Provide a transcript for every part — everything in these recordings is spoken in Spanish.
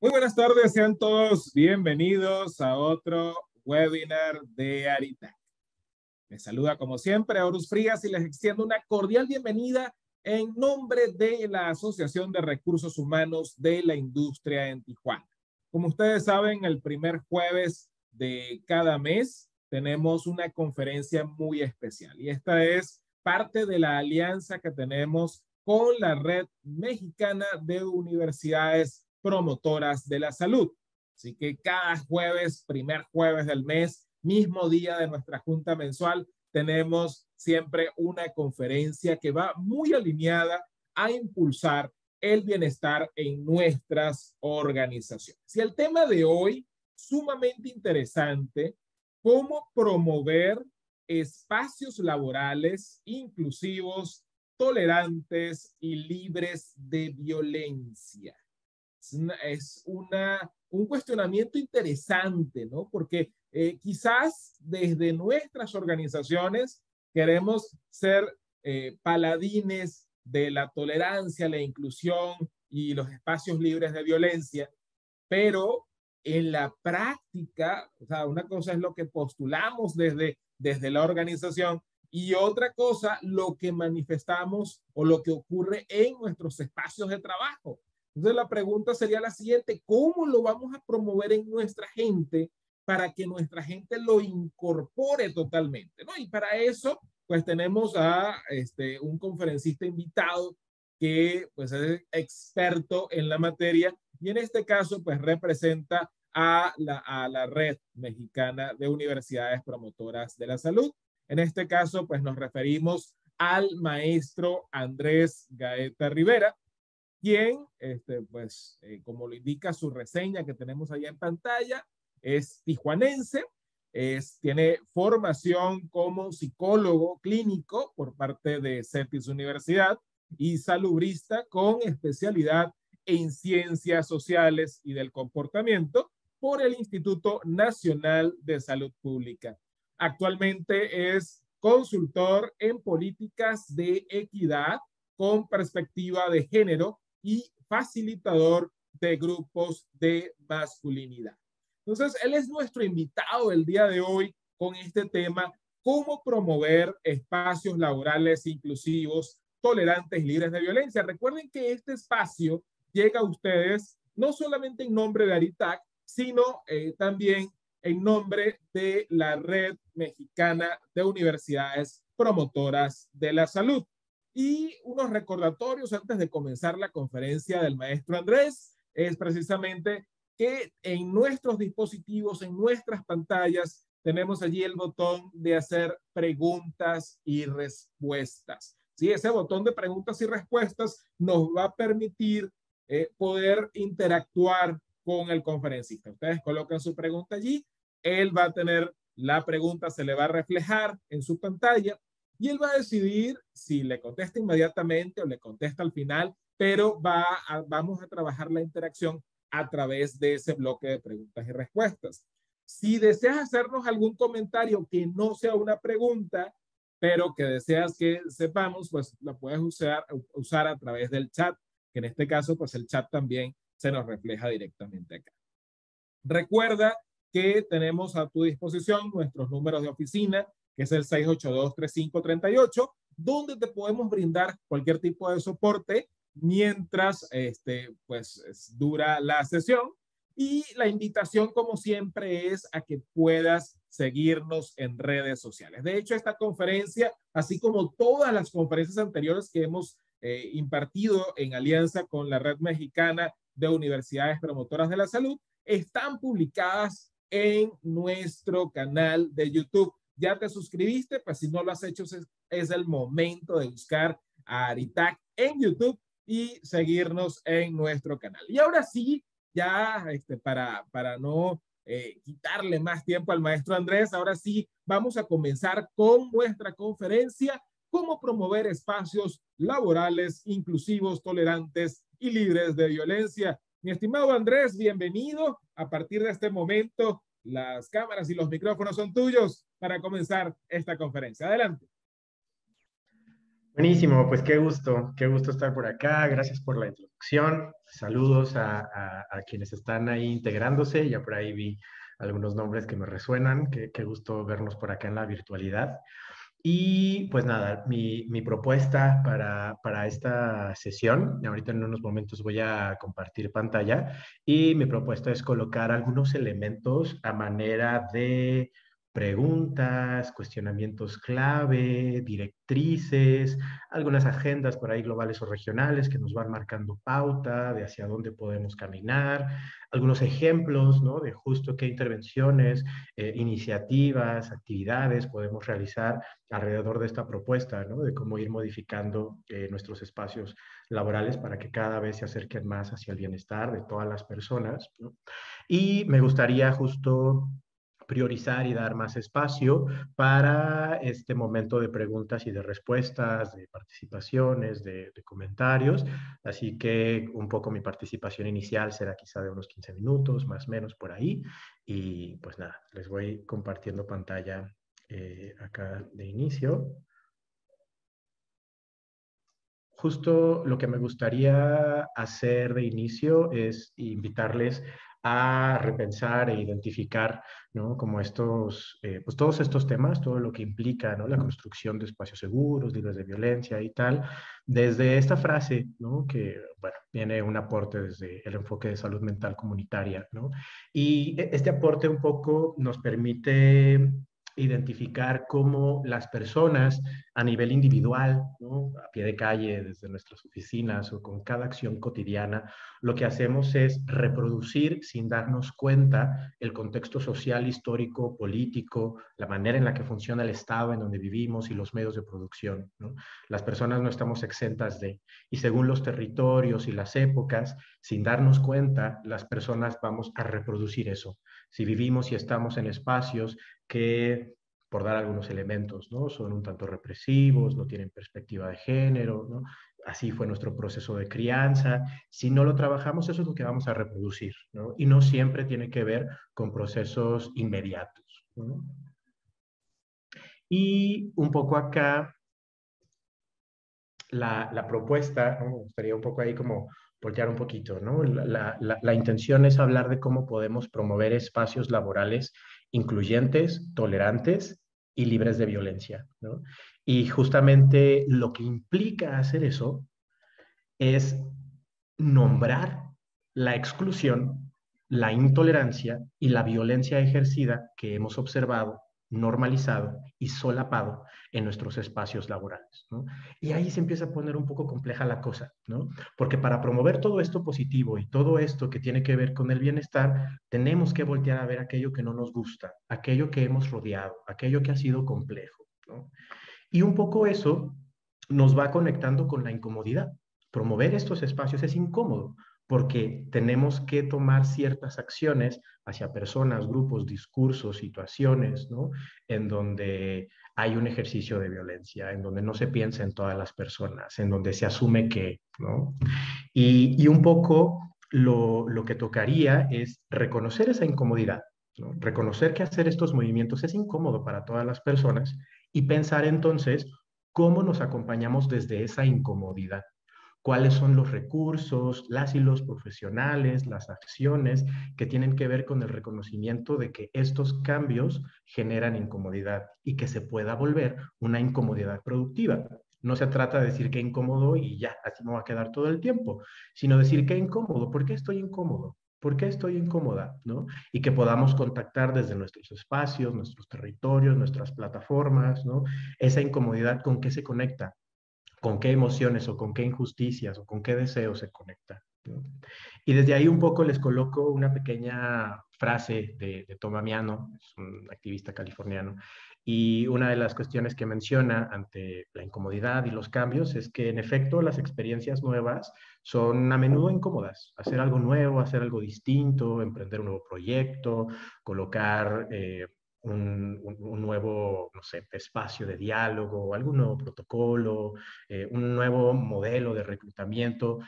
Muy buenas tardes, sean todos bienvenidos a otro webinar de Aritac. Les saluda como siempre Horus Frías y les extiendo una cordial bienvenida en nombre de la Asociación de Recursos Humanos de la Industria en Tijuana. Como ustedes saben, el primer jueves de cada mes tenemos una conferencia muy especial y esta es parte de la alianza que tenemos con la Red Mexicana de Universidades Promotoras de la Salud. Así que cada jueves, primer jueves del mes, mismo día de nuestra junta mensual, tenemos siempre una conferencia que va muy alineada a impulsar el bienestar en nuestras organizaciones. Y el tema de hoy, sumamente interesante, cómo promover espacios laborales inclusivos, tolerantes y libres de violencia. Un cuestionamiento interesante, ¿no? Porque quizás desde nuestras organizaciones queremos ser paladines de la tolerancia, la inclusión y los espacios libres de violencia, pero en la práctica, o sea, una cosa es lo que postulamos desde la organización y otra cosa lo que manifestamos o lo que ocurre en nuestros espacios de trabajo. Entonces la pregunta sería la siguiente: ¿cómo lo vamos a promover en nuestra gente para que nuestra gente lo incorpore totalmente, ¿no? Y para eso, pues tenemos a un conferencista invitado que pues es experto en la materia y en este caso pues representa a la Red Mexicana de Universidades Promotoras de la Salud. En este caso pues nos referimos al maestro Andrés Gaeta Rivera, quien, como lo indica su reseña que tenemos allá en pantalla, es tijuanense, tiene formación como psicólogo clínico por parte de CETIS Universidad y salubrista con especialidad en ciencias sociales y del comportamiento por el Instituto Nacional de Salud Pública. Actualmente es consultor en políticas de equidad con perspectiva de género y facilitador de grupos de masculinidad. Entonces, él es nuestro invitado el día de hoy con este tema: cómo promover espacios laborales inclusivos, tolerantes y libres de violencia. Recuerden que este espacio llega a ustedes no solamente en nombre de Aritac, sino también en nombre de la Red Mexicana de Universidades Promotoras de la Salud. Y unos recordatorios antes de comenzar la conferencia del maestro Andrés es precisamente que en nuestros dispositivos, en nuestras pantallas, tenemos allí el botón de hacer preguntas y respuestas. Sí, ese botón de preguntas y respuestas nos va a permitir poder interactuar con el conferencista. Ustedes colocan su pregunta allí, él va a tener la pregunta, se le va a reflejar en su pantalla y él va a decidir si le contesta inmediatamente o le contesta al final, pero vamos a trabajar la interacción a través de ese bloque de preguntas y respuestas. Si deseas hacernos algún comentario que no sea una pregunta, pero que deseas que sepamos, pues la puedes usar a través del chat, que en este caso, pues el chat también se nos refleja directamente acá. Recuerda que tenemos a tu disposición nuestros números de oficina, que es el 682-3538, donde te podemos brindar cualquier tipo de soporte mientras dura la sesión. Y la invitación, como siempre, es a que puedas seguirnos en redes sociales. De hecho, esta conferencia, así como todas las conferencias anteriores que hemos impartido en alianza con la Red Mexicana de Universidades Promotoras de la Salud, están publicadas en nuestro canal de YouTube. ¿Ya te suscribiste? Pues si no lo has hecho, es el momento de buscar a Aritac en YouTube y seguirnos en nuestro canal. Y ahora sí, ya para no quitarle más tiempo al maestro Andrés, ahora sí vamos a comenzar con nuestra conferencia: cómo promover espacios laborales inclusivos, tolerantes y libres de violencia. Mi estimado Andrés, bienvenido. A partir de este momento, las cámaras y los micrófonos son tuyos para comenzar esta conferencia. Adelante. Buenísimo, pues qué gusto estar por acá. Gracias por la introducción. Saludos a quienes están ahí integrándose. Ya por ahí vi algunos nombres que me resuenan. Qué gusto vernos por acá en la virtualidad. Y pues nada, mi propuesta para esta sesión, ahorita en unos momentos voy a compartir pantalla, y mi propuesta es colocar algunos elementos a manera de preguntas, cuestionamientos clave, directrices, algunas agendas por ahí globales o regionales que nos van marcando pauta de hacia dónde podemos caminar, algunos ejemplos, ¿no? De justo qué intervenciones, iniciativas, actividades podemos realizar alrededor de esta propuesta, ¿no? De cómo ir modificando nuestros espacios laborales para que cada vez se acerquen más hacia el bienestar de todas las personas, ¿no? Y me gustaría justo priorizar y dar más espacio para este momento de preguntas y de respuestas, de participaciones, de comentarios. Así que un poco mi participación inicial será quizá de unos 15 minutos, más o menos por ahí. Y pues nada, les voy compartiendo pantalla acá de inicio. Justo lo que me gustaría hacer de inicio es invitarles a repensar e identificar, ¿no? Como estos, pues todos estos temas, todo lo que implica, ¿no? La construcción de espacios seguros, libres de violencia y tal, desde esta frase, ¿no? Que, bueno, viene un aporte desde el enfoque de salud mental comunitaria, ¿no? Y este aporte un poco nos permite identificar cómo las personas a nivel individual, ¿no? A pie de calle, desde nuestras oficinas o con cada acción cotidiana, lo que hacemos es reproducir sin darnos cuenta el contexto social, histórico, político, la manera en la que funciona el Estado en donde vivimos y los medios de producción, ¿no? Las personas no estamos exentas de, y según los territorios y las épocas, sin darnos cuenta, las personas vamos a reproducir eso. Si vivimos y estamos en espacios que, por dar algunos elementos, ¿no? Son un tanto represivos, no tienen perspectiva de género, ¿no? Así fue nuestro proceso de crianza. Si no lo trabajamos, eso es lo que vamos a reproducir, ¿no? Y no siempre tiene que ver con procesos inmediatos, ¿no? Y un poco acá, la propuesta, ¿no? Me gustaría un poco ahí como voltear un poquito, ¿no? La intención es hablar de cómo podemos promover espacios laborales incluyentes, tolerantes y libres de violencia, ¿no? Y justamente lo que implica hacer eso es nombrar la exclusión, la intolerancia y la violencia ejercida que hemos observado, normalizado y solapado en nuestros espacios laborales, ¿no? Y ahí se empieza a poner un poco compleja la cosa, ¿no? Porque para promover todo esto positivo y todo esto que tiene que ver con el bienestar, tenemos que voltear a ver aquello que no nos gusta, aquello que hemos rodeado, aquello que ha sido complejo, ¿no? Y un poco eso nos va conectando con la incomodidad. Promover estos espacios es incómodo porque tenemos que tomar ciertas acciones hacia personas, grupos, discursos, situaciones, ¿no? En donde hay un ejercicio de violencia, en donde no se piensa en todas las personas, en donde se asume que, ¿no? Y un poco lo que tocaría es reconocer esa incomodidad, ¿no? Reconocer que hacer estos movimientos es incómodo para todas las personas y pensar entonces cómo nos acompañamos desde esa incomodidad. ¿Cuáles son los recursos, las y los profesionales, las acciones que tienen que ver con el reconocimiento de que estos cambios generan incomodidad y que se pueda volver una incomodidad productiva? No se trata de decir que incómodo y ya, así me va a quedar todo el tiempo, sino decir que incómodo, ¿por qué estoy incómodo? ¿Por qué estoy incómoda? ¿No? Y que podamos contactar desde nuestros espacios, nuestros territorios, nuestras plataformas, ¿no? Esa incomodidad, ¿con qué se conecta? ¿Con qué emociones o con qué injusticias o con qué deseos se conecta? ¿No? Y desde ahí un poco les coloco una pequeña frase de Tom Amiano, es un activista californiano, y una de las cuestiones que menciona ante la incomodidad y los cambios es que en efecto las experiencias nuevas son a menudo incómodas. Hacer algo nuevo, hacer algo distinto, emprender un nuevo proyecto, colocar un nuevo, no sé, espacio de diálogo, algún nuevo protocolo, un nuevo modelo de reclutamiento.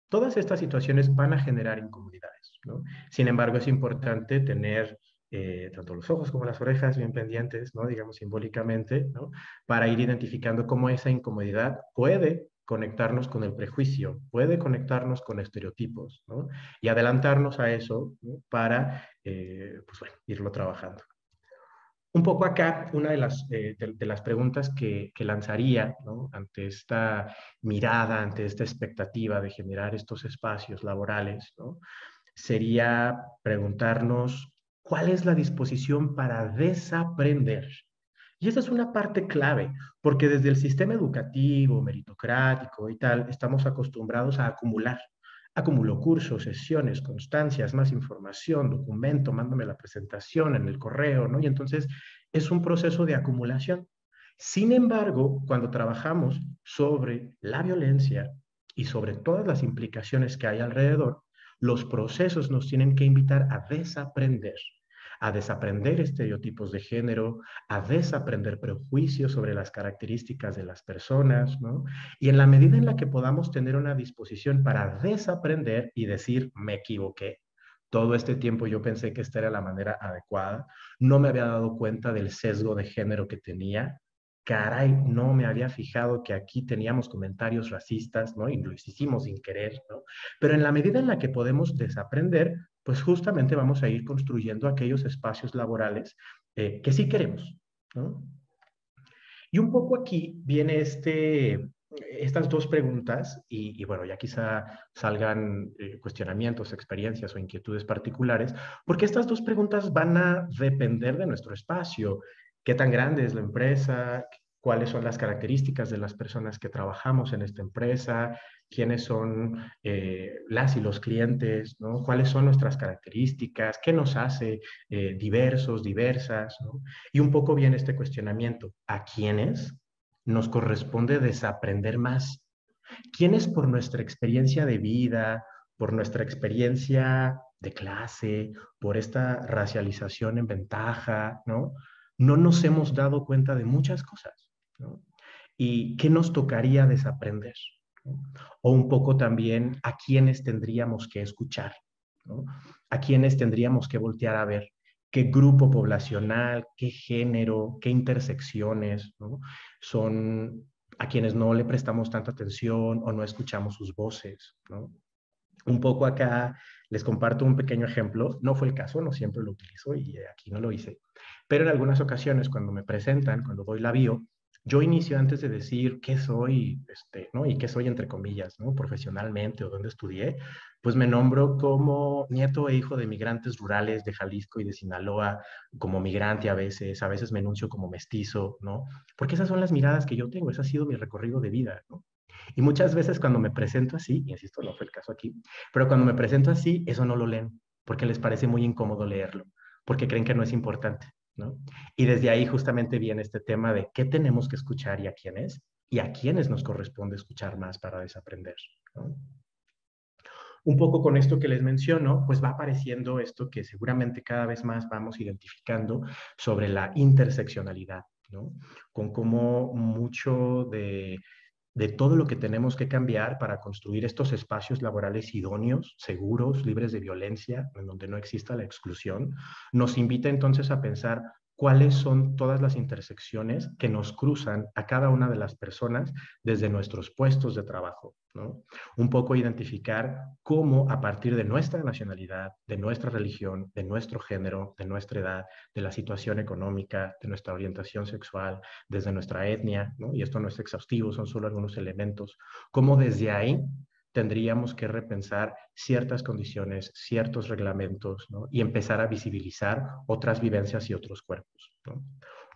Todas estas situaciones van a generar incomodidades, ¿no? Sin embargo, es importante tener tanto los ojos como las orejas bien pendientes, ¿no? Digamos simbólicamente, ¿no? Para ir identificando cómo esa incomodidad puede conectarnos con el prejuicio, puede conectarnos con estereotipos, ¿no? Y adelantarnos a eso, ¿no? Para, pues bueno, irlo trabajando. Un poco acá, una de las preguntas que lanzaría, ¿no? Ante esta mirada, ante esta expectativa de generar estos espacios laborales, ¿no? Sería preguntarnos cuál es la disposición para desaprender. Y esa es una parte clave, porque desde el sistema educativo, meritocrático y tal, estamos acostumbrados a acumular. Acumulo cursos, sesiones, constancias, más información, documento, mándame la presentación en el correo, ¿no? Y entonces es un proceso de acumulación. Sin embargo, cuando trabajamos sobre la violencia y sobre todas las implicaciones que hay alrededor, los procesos nos tienen que invitar a desaprender estereotipos de género, a desaprender prejuicios sobre las características de las personas, ¿no? Y en la medida en la que podamos tener una disposición para desaprender y decir, me equivoqué, todo este tiempo yo pensé que esta era la manera adecuada, no me había dado cuenta del sesgo de género que tenía, caray, no me había fijado que aquí teníamos comentarios racistas, ¿no? Y lo hicimos sin querer, ¿no? Pero en la medida en la que podemos desaprender, pues justamente vamos a ir construyendo aquellos espacios laborales que sí queremos, ¿no? Y un poco aquí viene estas dos preguntas y bueno, ya quizá salgan cuestionamientos, experiencias o inquietudes particulares, porque estas dos preguntas van a depender de nuestro espacio. ¿Qué tan grande es la empresa? ¿Cuáles son las características de las personas que trabajamos en esta empresa? ¿Quiénes son las y los clientes? ¿No? ¿Cuáles son nuestras características? ¿Qué nos hace diversos, diversas? ¿No? Y un poco viene este cuestionamiento, ¿a quiénes nos corresponde desaprender más? ¿Quiénes por nuestra experiencia de vida, por nuestra experiencia de clase, por esta racialización en ventaja, ¿no? No nos hemos dado cuenta de muchas cosas, ¿no? ¿Y qué nos tocaría desaprender? ¿No? O un poco también a quiénes tendríamos que escuchar, ¿no? A quiénes tendríamos que voltear a ver, qué grupo poblacional, qué género, qué intersecciones, ¿no? Son a quienes no le prestamos tanta atención o no escuchamos sus voces, ¿no? Un poco acá les comparto un pequeño ejemplo. No fue el caso, no siempre lo utilizo y aquí no lo hice. Pero en algunas ocasiones cuando me presentan, cuando doy la bio, yo inicio antes de decir qué soy, ¿no? Y qué soy entre comillas, ¿no? Profesionalmente o dónde estudié, pues me nombro como nieto e hijo de migrantes rurales de Jalisco y de Sinaloa, como migrante a veces me enuncio como mestizo, ¿no? Porque esas son las miradas que yo tengo, ese ha sido mi recorrido de vida, ¿no? Y muchas veces cuando me presento así, insisto, no fue el caso aquí, pero cuando me presento así, eso no lo leen, porque les parece muy incómodo leerlo, porque creen que no es importante, ¿no? Y desde ahí justamente viene este tema de qué tenemos que escuchar y a quiénes nos corresponde escuchar más para desaprender, ¿no? Un poco con esto que les menciono, pues va apareciendo esto que seguramente cada vez más vamos identificando sobre la interseccionalidad, ¿no? Con cómo mucho de todo lo que tenemos que cambiar para construir estos espacios laborales idóneos, seguros, libres de violencia, en donde no exista la exclusión, nos invita entonces a pensar cuáles son todas las intersecciones que nos cruzan a cada una de las personas desde nuestros puestos de trabajo, ¿no? Un poco identificar cómo a partir de nuestra nacionalidad, de nuestra religión, de nuestro género, de nuestra edad, de la situación económica, de nuestra orientación sexual, desde nuestra etnia, ¿no? Y esto no es exhaustivo, son solo algunos elementos, cómo desde ahí tendríamos que repensar ciertas condiciones, ciertos reglamentos, ¿no? Y empezar a visibilizar otras vivencias y otros cuerpos, ¿no?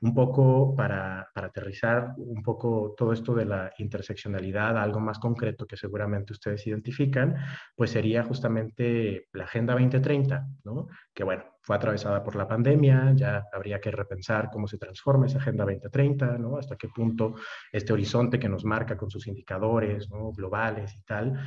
Un poco para aterrizar un poco todo esto de la interseccionalidad, algo más concreto que seguramente ustedes identifican, pues sería justamente la Agenda 2030, ¿no? Que bueno, fue atravesada por la pandemia, ya habría que repensar cómo se transforma esa Agenda 2030, ¿no? Hasta qué punto este horizonte que nos marca con sus indicadores, ¿no? Globales y tal,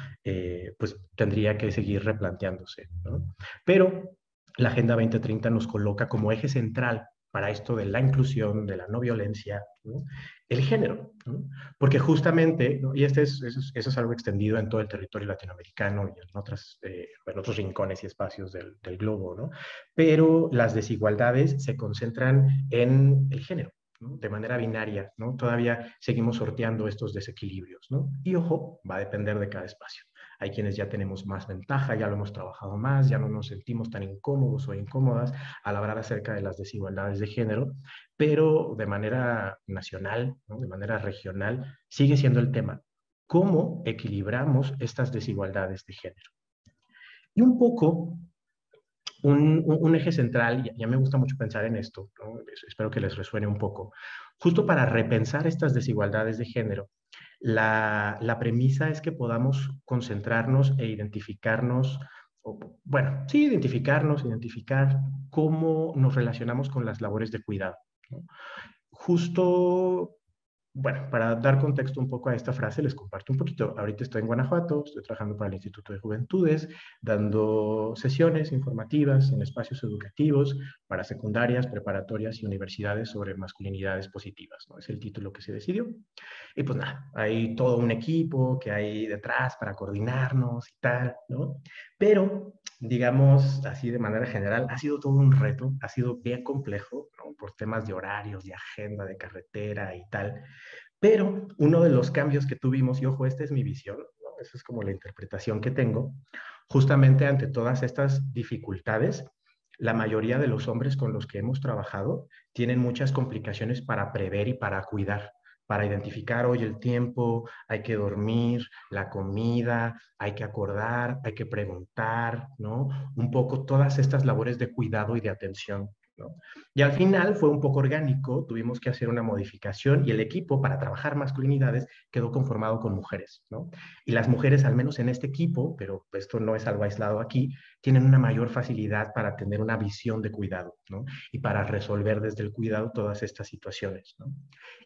pues tendría que seguir replanteándose, ¿no? Pero la Agenda 2030 nos coloca como eje central para esto de la inclusión, de la no violencia, ¿no? El género, ¿no? Porque justamente, ¿no? Y eso es algo extendido en todo el territorio latinoamericano y en otros rincones y espacios del globo, ¿no? Pero las desigualdades se concentran en el género, ¿no? De manera binaria, ¿no? Todavía seguimos sorteando estos desequilibrios, ¿no? Y ojo, va a depender de cada espacio. Hay quienes ya tenemos más ventaja, ya lo hemos trabajado más, ya no nos sentimos tan incómodos o incómodas al hablar acerca de las desigualdades de género, pero de manera nacional, ¿no? De manera regional, sigue siendo el tema. ¿Cómo equilibramos estas desigualdades de género? Y un poco, un eje central, ya me gusta mucho pensar en esto, ¿no? Espero que les resuene un poco, justo para repensar estas desigualdades de género. La premisa es que podamos concentrarnos e identificarnos, bueno, sí, identificar cómo nos relacionamos con las labores de cuidado, ¿no? Justo, bueno, para dar contexto un poco a esta frase, les comparto un poquito. Ahorita estoy en Guanajuato, estoy trabajando para el Instituto de Juventudes, dando sesiones informativas en espacios educativos para secundarias, preparatorias y universidades sobre masculinidades positivas, ¿no? Es el título que se decidió. Y pues nada, hay todo un equipo que hay detrás para coordinarnos y tal, ¿no? Pero, digamos, así de manera general, ha sido todo un reto, ha sido bien complejo, ¿no? Por temas de horarios, de agenda, de carretera y tal. Pero uno de los cambios que tuvimos, y ojo, esta es mi visión, ¿no? Esa es como la interpretación que tengo, justamente ante todas estas dificultades, la mayoría de los hombres con los que hemos trabajado tienen muchas complicaciones para prever y para cuidar, para identificar hoy el tiempo, hay que dormir, la comida, hay que acordar, hay que preguntar, ¿no? Un poco todas estas labores de cuidado y de atención, ¿no? Y al final fue un poco orgánico, tuvimos que hacer una modificación y el equipo para trabajar masculinidades quedó conformado con mujeres, ¿no? Y las mujeres, al menos en este equipo, pero esto no es algo aislado aquí, tienen una mayor facilidad para tener una visión de cuidado, ¿no? Y para resolver desde el cuidado todas estas situaciones, ¿no?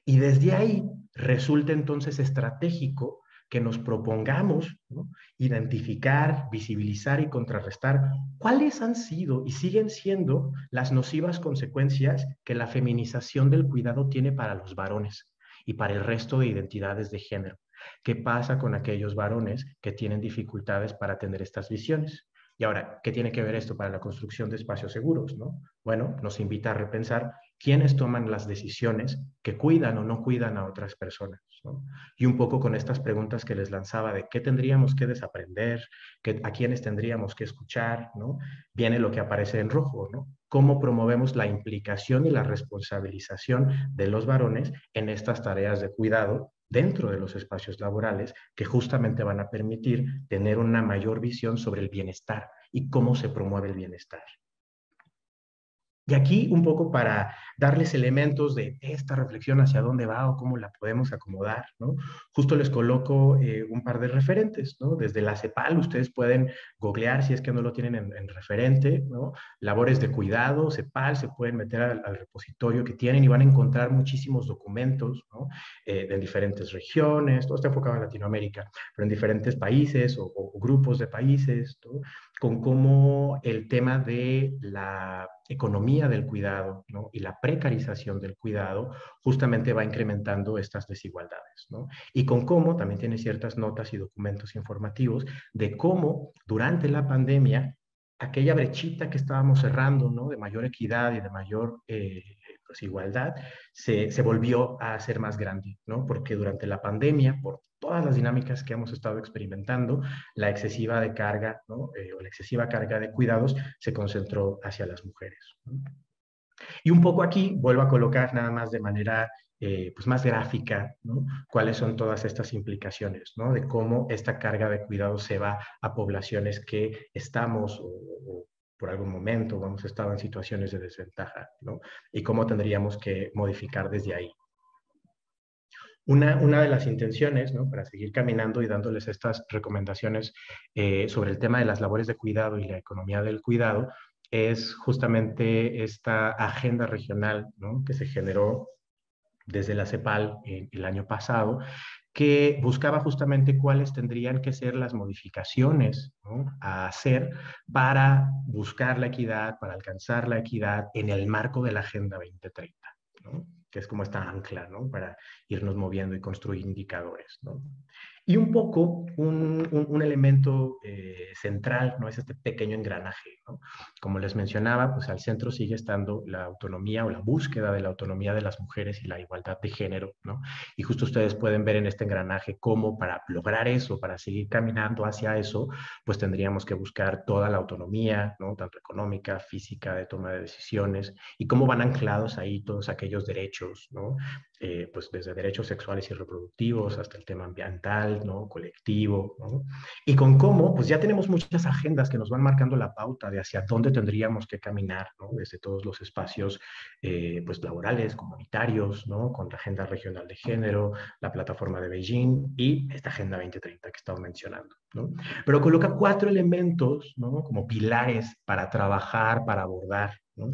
Y desde ahí resulta entonces estratégico que nos propongamos, ¿no? Identificar, visibilizar y contrarrestar cuáles han sido y siguen siendo las nocivas consecuencias que la feminización del cuidado tiene para los varones y para el resto de identidades de género. ¿Qué pasa con aquellos varones que tienen dificultades para tener estas visiones? Y ahora, ¿qué tiene que ver esto para la construcción de espacios seguros, ¿no? Bueno, nos invita a repensar quiénes toman las decisiones que cuidan o no cuidan a otras personas, ¿no? Y un poco con estas preguntas que les lanzaba de qué tendríamos que desaprender, a quiénes tendríamos que escuchar, ¿no? Viene lo que aparece en rojo, ¿no? Cómo promovemos la implicación y la responsabilización de los varones en estas tareas de cuidado dentro de los espacios laborales que justamente van a permitir tener una mayor visión sobre el bienestar y cómo se promueve el bienestar. Y aquí un poco para darles elementos de esta reflexión hacia dónde va o cómo la podemos acomodar, ¿no? Justo les coloco un par de referentes, ¿no? Desde la CEPAL ustedes pueden googlear si es que no lo tienen en referente, ¿no? Labores de cuidado, CEPAL, se pueden meter al repositorio que tienen y van a encontrar muchísimos documentos, ¿no? De diferentes regiones, todo está enfocado en Latinoamérica, pero en diferentes países o grupos de países, ¿no? Con cómo el tema de la economía del cuidado, ¿no? Y la precarización del cuidado justamente va incrementando estas desigualdades, ¿no? Y con cómo también tiene ciertas notas y documentos informativos de cómo durante la pandemia aquella brechita que estábamos cerrando, ¿no? De mayor equidad y de mayor pues, igualdad, se volvió a hacer más grande, ¿no? Porque durante la pandemia, por todas las dinámicas que hemos estado experimentando, la excesiva de carga, ¿no? O la excesiva carga de cuidados se concentró hacia las mujeres, ¿no? Y un poco aquí vuelvo a colocar nada más de manera pues más gráfica, ¿no? Cuáles son todas estas implicaciones, ¿no? De cómo esta carga de cuidados se va a poblaciones que estamos o por algún momento hemos estado en situaciones de desventaja, ¿no? Y cómo tendríamos que modificar desde ahí. Una de las intenciones, ¿no? Para seguir caminando y dándoles estas recomendaciones sobre el tema de las labores de cuidado y la economía del cuidado, es justamente esta agenda regional, ¿no? Que se generó desde la CEPAL el año pasado, que buscaba justamente cuáles tendrían que ser las modificaciones, ¿no?, a hacer para buscar la equidad, para alcanzar la equidad en el marco de la Agenda 2030, ¿no?, que es como esta ancla, ¿no?, para irnos moviendo y construir indicadores, ¿no? Y un poco un elemento central, ¿no?, es este pequeño engranaje, ¿no? Como les mencionaba, pues al centro sigue estando la autonomía o la búsqueda de la autonomía de las mujeres y la igualdad de género, ¿no? Y justo ustedes pueden ver en este engranaje cómo para lograr eso, para seguir caminando hacia eso, pues tendríamos que buscar toda la autonomía, ¿no?, tanto económica, física, de toma de decisiones, y cómo van anclados ahí todos aquellos derechos, ¿no? Pues desde derechos sexuales y reproductivos hasta el tema ambiental, ¿no?, colectivo, ¿no? Y con cómo, pues ya tenemos muchas agendas que nos van marcando la pauta de hacia dónde tendríamos que caminar, ¿no?, desde todos los espacios, pues laborales, comunitarios, ¿no?, con la Agenda Regional de Género, la Plataforma de Beijing y esta Agenda 2030 que he estado mencionando, ¿no? Pero coloca 4 elementos, ¿no?, como pilares para trabajar, para abordar, ¿no?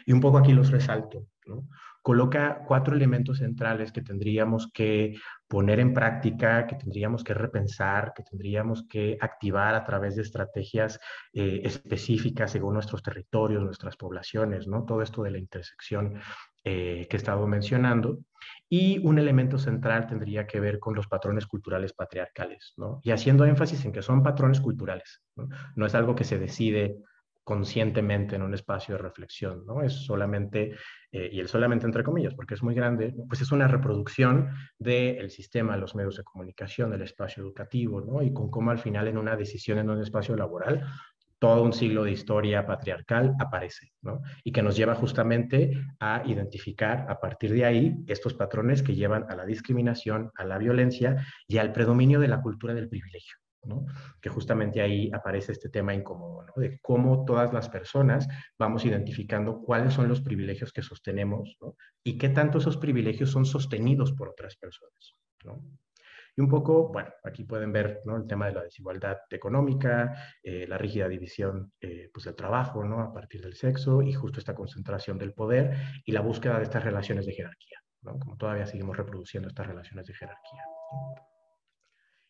Y un poco aquí los resalto, ¿no? Coloca 4 elementos centrales que tendríamos que poner en práctica, que tendríamos que repensar, que tendríamos que activar a través de estrategias específicas según nuestros territorios, nuestras poblaciones, ¿no? Todo esto de la intersección que he estado mencionando. Y un elemento central tendría que ver con los patrones culturales patriarcales, ¿no? Y haciendo énfasis en que son patrones culturales, ¿no? No es algo que se decide conscientemente en un espacio de reflexión, ¿no? Es solamente, y el solamente entre comillas, porque es muy grande, pues es una reproducción del sistema, los medios de comunicación, del espacio educativo, ¿no? Y con cómo al final en una decisión en un espacio laboral, todo un siglo de historia patriarcal aparece, ¿no? Y que nos lleva justamente a identificar a partir de ahí estos patrones que llevan a la discriminación, a la violencia y al predominio de la cultura del privilegio, ¿no? Que justamente ahí aparece este tema incómodo, ¿no?, de cómo todas las personas vamos identificando cuáles son los privilegios que sostenemos, ¿no?, y qué tanto esos privilegios son sostenidos por otras personas, ¿no? Y un poco, bueno, aquí pueden ver, ¿no?, el tema de la desigualdad económica, la rígida división pues del trabajo, ¿no?, a partir del sexo y justo esta concentración del poder y la búsqueda de estas relaciones de jerarquía, ¿no?, como todavía seguimos reproduciendo estas relaciones de jerarquía, ¿no?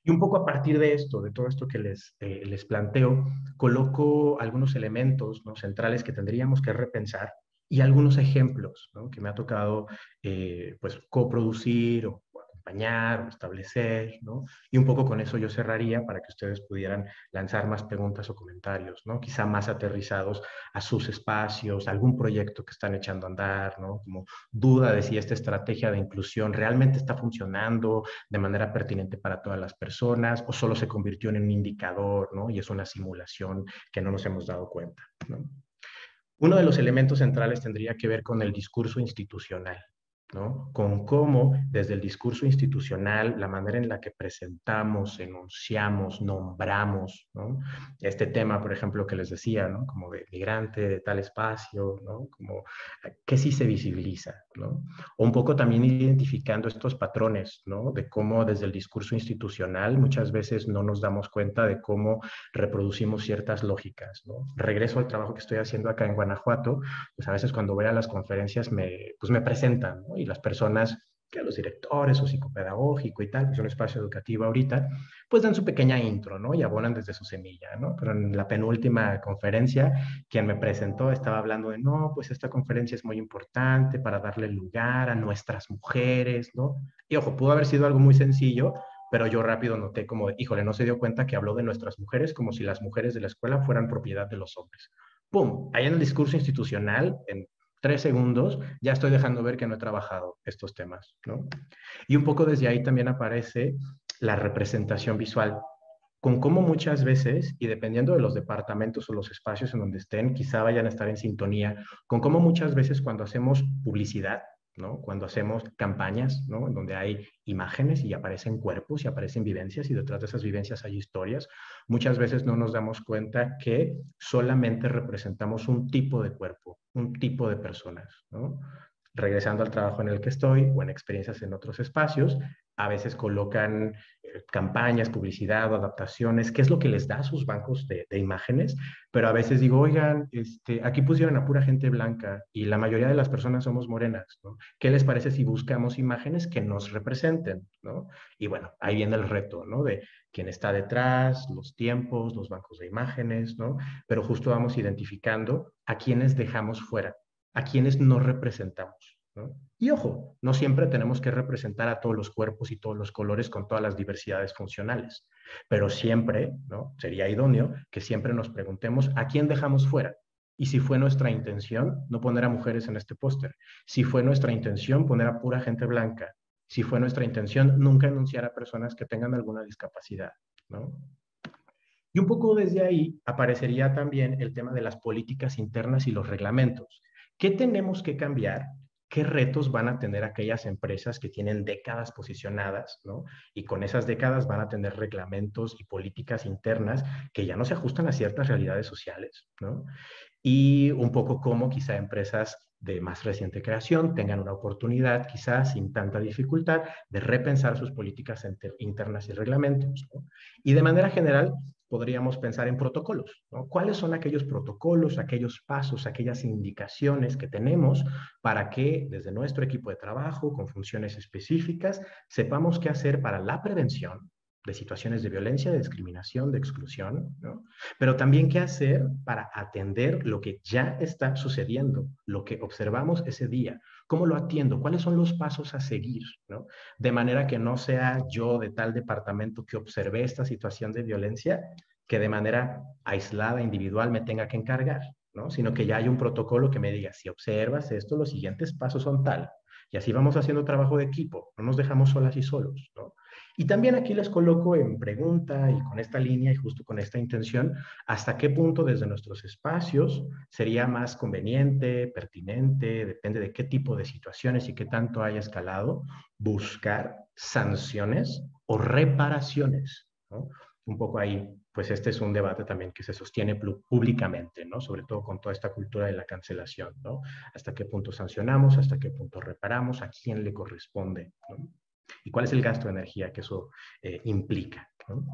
Y un poco a partir de esto, de todo esto que les planteo, coloco algunos elementos, ¿no?, centrales que tendríamos que repensar y algunos ejemplos, ¿no?, que me ha tocado pues coproducir o acompañar o establecer, ¿no? Y un poco con eso yo cerraría para que ustedes pudieran lanzar más preguntas o comentarios, ¿no? Quizá más aterrizados a sus espacios, algún proyecto que están echando a andar, ¿no? Como duda de si esta estrategia de inclusión realmente está funcionando de manera pertinente para todas las personas o solo se convirtió en un indicador, ¿no?, y es una simulación que no nos hemos dado cuenta, ¿no? Uno de los elementos centrales tendría que ver con el discurso institucional, ¿no?, con cómo desde el discurso institucional, la manera en la que presentamos, enunciamos, nombramos, ¿no?, este tema, por ejemplo, que les decía, ¿no?, como de migrante, de tal espacio, ¿no?, como que sí se visibiliza, ¿no? O un poco también identificando estos patrones, ¿no?, de cómo desde el discurso institucional muchas veces no nos damos cuenta de cómo reproducimos ciertas lógicas, ¿no? Regreso al trabajo que estoy haciendo acá en Guanajuato, pues a veces cuando voy a las conferencias pues me presentan, ¿no?, y las personas, que los directores o psicopedagógico y tal, que es un espacio educativo ahorita, pues dan su pequeña intro, ¿no?, y abonan desde su semilla, ¿no? Pero en la penúltima conferencia, quien me presentó estaba hablando de, no, pues esta conferencia es muy importante para darle lugar a nuestras mujeres, ¿no? Y ojo, pudo haber sido algo muy sencillo, pero yo rápido noté como, híjole, no se dio cuenta que habló de nuestras mujeres como si las mujeres de la escuela fueran propiedad de los hombres. ¡Pum! Ahí en el discurso institucional, en 3 segundos, ya estoy dejando ver que no he trabajado estos temas, ¿no? Y un poco desde ahí también aparece la representación visual, con cómo muchas veces, y dependiendo de los departamentos o los espacios en donde estén, quizá vayan a estar en sintonía, con cómo muchas veces cuando hacemos publicidad, ¿no?, cuando hacemos campañas, ¿no?, en donde hay imágenes y aparecen cuerpos y aparecen vivencias y detrás de esas vivencias hay historias, muchas veces no nos damos cuenta que solamente representamos un tipo de cuerpo, un tipo de personas, ¿no? Regresando al trabajo en el que estoy o en experiencias en otros espacios, a veces colocan campañas, publicidad, adaptaciones, qué es lo que les da a sus bancos de imágenes, pero a veces digo, oigan, aquí pusieron a pura gente blanca y la mayoría de las personas somos morenas, ¿no? ¿Qué les parece si buscamos imágenes que nos representen, ¿no? Y bueno, ahí viene el reto, ¿no? De quién está detrás, los tiempos, los bancos de imágenes, ¿no? Pero justo vamos identificando a quienes dejamos fuera, a quienes no representamos, ¿no? Y ojo, no siempre tenemos que representar a todos los cuerpos y todos los colores con todas las diversidades funcionales, pero siempre, ¿no? Sería idóneo que siempre nos preguntemos a quién dejamos fuera. Y si fue nuestra intención no poner a mujeres en este póster, si fue nuestra intención poner a pura gente blanca, si fue nuestra intención nunca enunciar a personas que tengan alguna discapacidad, ¿no? Y un poco desde ahí aparecería también el tema de las políticas internas y los reglamentos. ¿Qué tenemos que cambiar? ¿Qué retos van a tener aquellas empresas que tienen décadas posicionadas, ¿no? Y con esas décadas van a tener reglamentos y políticas internas que ya no se ajustan a ciertas realidades sociales, ¿no? Y un poco cómo quizá empresas de más reciente creación tengan una oportunidad, quizás sin tanta dificultad, de repensar sus políticas internas y reglamentos, ¿no? Y de manera general, podríamos pensar en protocolos, ¿no? ¿Cuáles son aquellos protocolos, aquellos pasos, aquellas indicaciones que tenemos para que desde nuestro equipo de trabajo, con funciones específicas, sepamos qué hacer para la prevención de situaciones de violencia, de discriminación, de exclusión, ¿no? Pero también qué hacer para atender lo que ya está sucediendo, lo que observamos ese día, cómo lo atiendo, cuáles son los pasos a seguir, ¿no? De manera que no sea yo de tal departamento que observé esta situación de violencia, que de manera aislada, individual, me tenga que encargar, ¿no? Sino que ya hay un protocolo que me diga, si observas esto, los siguientes pasos son tal. Y así vamos haciendo trabajo de equipo, no nos dejamos solas y solos, ¿no? Y también aquí les coloco en pregunta y con esta línea y justo con esta intención, hasta qué punto desde nuestros espacios sería más conveniente, pertinente, depende de qué tipo de situaciones y qué tanto haya escalado, buscar sanciones o reparaciones, ¿no? Un poco ahí, pues este es un debate también que se sostiene públicamente, ¿no? Sobre todo con toda esta cultura de la cancelación, ¿no? Hasta qué punto sancionamos, hasta qué punto reparamos, a quién le corresponde, ¿no? Y cuál es el gasto de energía que eso implica, ¿no?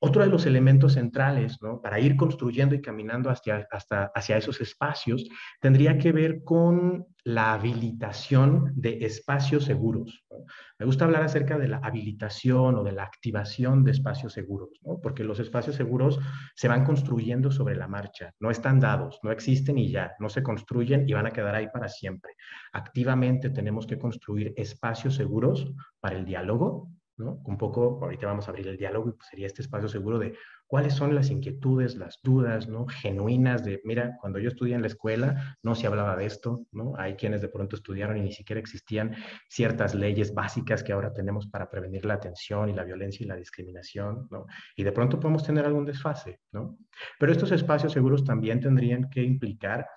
Otro de los elementos centrales, ¿no? Para ir construyendo y caminando hacia esos espacios tendría que ver con la habilitación de espacios seguros, ¿no? Me gusta hablar acerca de la habilitación o de la activación de espacios seguros, ¿no? Porque los espacios seguros se van construyendo sobre la marcha, no están dados, no existen y ya, no se construyen y van a quedar ahí para siempre. Activamente tenemos que construir espacios seguros para el diálogo, ¿no? Un poco, ahorita vamos a abrir el diálogo y pues sería este espacio seguro de cuáles son las inquietudes, las dudas, ¿no? Genuinas de, mira, cuando yo estudié en la escuela no se hablaba de esto, ¿no? Hay quienes de pronto estudiaron y ni siquiera existían ciertas leyes básicas que ahora tenemos para prevenir la atención y la violencia y la discriminación, ¿no? Y de pronto podemos tener algún desfase, ¿no? Pero estos espacios seguros también tendrían que implicar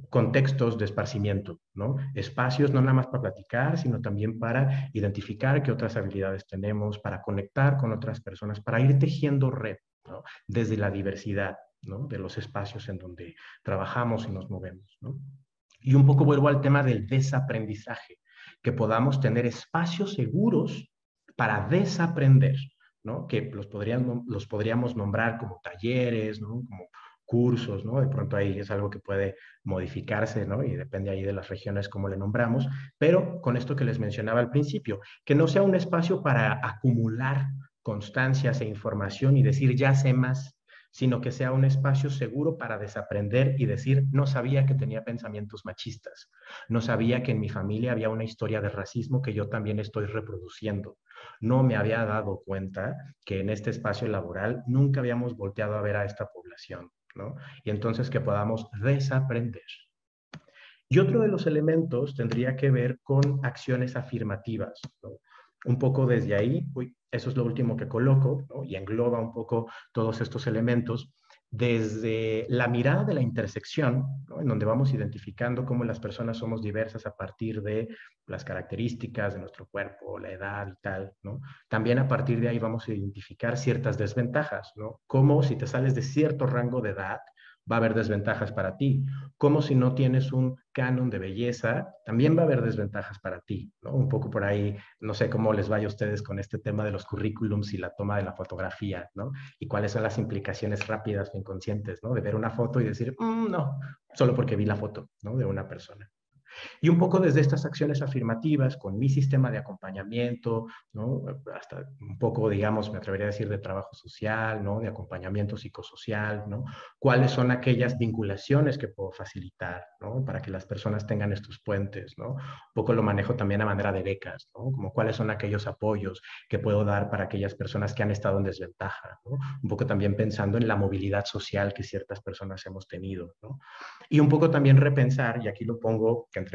contextos de esparcimiento, ¿no? Espacios no nada más para platicar, sino también para identificar qué otras habilidades tenemos, para conectar con otras personas, para ir tejiendo red, ¿no? Desde la diversidad, ¿no? De los espacios en donde trabajamos y nos movemos, ¿no? Y un poco vuelvo al tema del desaprendizaje, que podamos tener espacios seguros para desaprender, ¿no? Que los podríamos nombrar como talleres, ¿no? Como cursos, ¿no? De pronto ahí es algo que puede modificarse, ¿no? Y depende ahí de las regiones como le nombramos, pero con esto que les mencionaba al principio, que no sea un espacio para acumular constancias e información y decir ya sé más, sino que sea un espacio seguro para desaprender y decir, no sabía que tenía pensamientos machistas, no sabía que en mi familia había una historia de racismo que yo también estoy reproduciendo, no me había dado cuenta que en este espacio laboral nunca habíamos volteado a ver a esta población, ¿no? Y entonces que podamos desaprender. Y otro de los elementos tendría que ver con acciones afirmativas, ¿no? Un poco desde ahí, eso es lo último que coloco, ¿no? Y engloba un poco todos estos elementos desde la mirada de la intersección, ¿no? En donde vamos identificando cómo las personas somos diversas a partir de las características de nuestro cuerpo, la edad y tal, ¿no? También a partir de ahí vamos a identificar ciertas desventajas, ¿no? Como si te sales de cierto rango de edad, va a haber desventajas para ti. Como si no tienes un canon de belleza, también va a haber desventajas para ti, ¿no? Un poco por ahí, no sé cómo les vaya a ustedes con este tema de los currículums y la toma de la fotografía, ¿no? Y cuáles son las implicaciones rápidas o inconscientes, ¿no? De ver una foto y decir, no, solo porque vi la foto, ¿no? De una persona. Y un poco desde estas acciones afirmativas, con mi sistema de acompañamiento, ¿no? Hasta un poco, digamos, me atrevería a decir de trabajo social, ¿no? De acompañamiento psicosocial, ¿no? ¿Cuáles son aquellas vinculaciones que puedo facilitar, ¿no? Para que las personas tengan estos puentes, ¿no? Un poco lo manejo también a manera de becas, ¿no? Como cuáles son aquellos apoyos que puedo dar para aquellas personas que han estado en desventaja, ¿no? Un poco también pensando en la movilidad social que ciertas personas hemos tenido, ¿no? Y un poco también repensar, y aquí lo pongo entre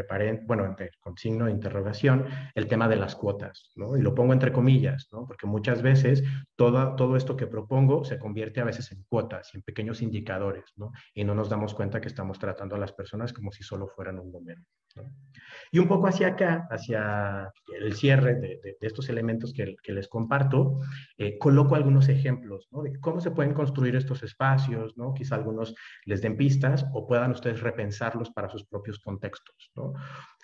bueno, con signo de interrogación, el tema de las cuotas, ¿no? Y lo pongo entre comillas, ¿no? Porque muchas veces todo esto que propongo se convierte a veces en cuotas y en pequeños indicadores, ¿no? Y no nos damos cuenta que estamos tratando a las personas como si solo fueran un número, ¿no? Y un poco hacia acá, hacia el cierre de estos elementos que les comparto, coloco algunos ejemplos, ¿no? De cómo se pueden construir estos espacios, ¿no? Quizá algunos les den pistas o puedan ustedes repensarlos para sus propios contextos, ¿no?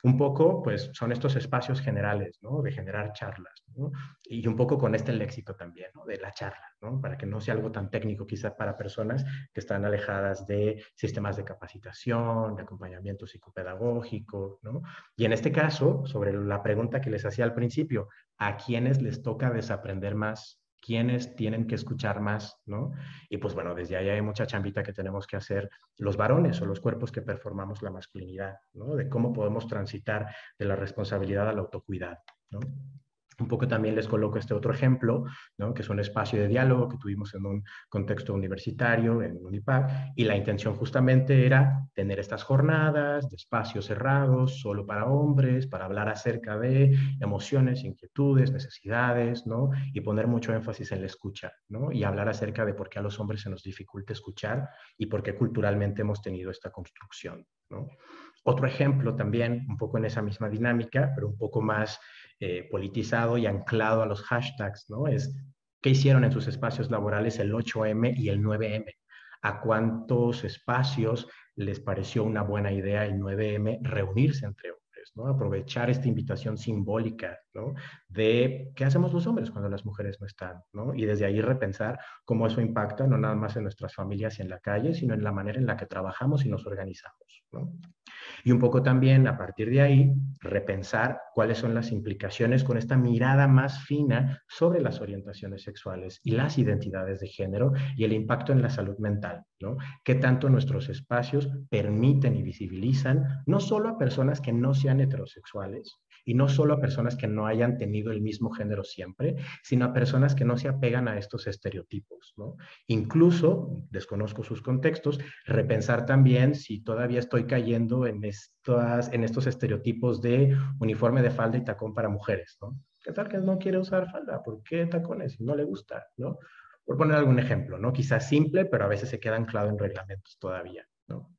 Un poco, pues, son estos espacios generales, ¿no? De generar charlas, ¿no? Y un poco con este léxico también, ¿no? De la charla, ¿no? Para que no sea algo tan técnico quizás para personas que están alejadas de sistemas de capacitación, de acompañamiento psicopedagógico, ¿no? Y en este caso, sobre la pregunta que les hacía al principio, ¿a quiénes les toca desaprender más? ¿Quiénes tienen que escuchar más? ¿No? Y pues bueno, desde ahí hay mucha chambita que tenemos que hacer los varones o los cuerpos que performamos la masculinidad, ¿no? De cómo podemos transitar de la responsabilidad al autocuidado, ¿no? Un poco también les coloco este otro ejemplo, ¿no? Que es un espacio de diálogo que tuvimos en un contexto universitario, en Unipac, y la intención justamente era tener estas jornadas de espacios cerrados, solo para hombres, para hablar acerca de emociones, inquietudes, necesidades, ¿no? Y poner mucho énfasis en la escucha, ¿no? Y hablar acerca de por qué a los hombres se nos dificulta escuchar y por qué culturalmente hemos tenido esta construcción, ¿no? Otro ejemplo también, un poco en esa misma dinámica, pero un poco más politizado y anclado a los hashtags, ¿no? Es qué hicieron en sus espacios laborales el 8M y el 9M. ¿A cuántos espacios les pareció una buena idea el 9M reunirse entre hombres, ¿no? Aprovechar esta invitación simbólica, ¿no? De qué hacemos los hombres cuando las mujeres no están, ¿no? Y desde ahí repensar cómo eso impacta no nada más en nuestras familias y en la calle, sino en la manera en la que trabajamos y nos organizamos, ¿no? Y un poco también a partir de ahí repensar cuáles son las implicaciones con esta mirada más fina sobre las orientaciones sexuales y las identidades de género y el impacto en la salud mental, ¿no? Qué tanto nuestros espacios permiten y visibilizan no solo a personas que no sean heterosexuales y no solo a personas que no hayan tenido el mismo género siempre, sino a personas que no se apegan a estos estereotipos, ¿no? Incluso, desconozco sus contextos, repensar también si todavía estoy cayendo en estos estereotipos de uniforme de falda y tacón para mujeres, ¿no? ¿Qué tal que no quiere usar falda? ¿Por qué tacones? Si no le gusta, ¿no? Por poner algún ejemplo, ¿no? Quizás simple, pero a veces se queda anclado en reglamentos todavía, ¿no?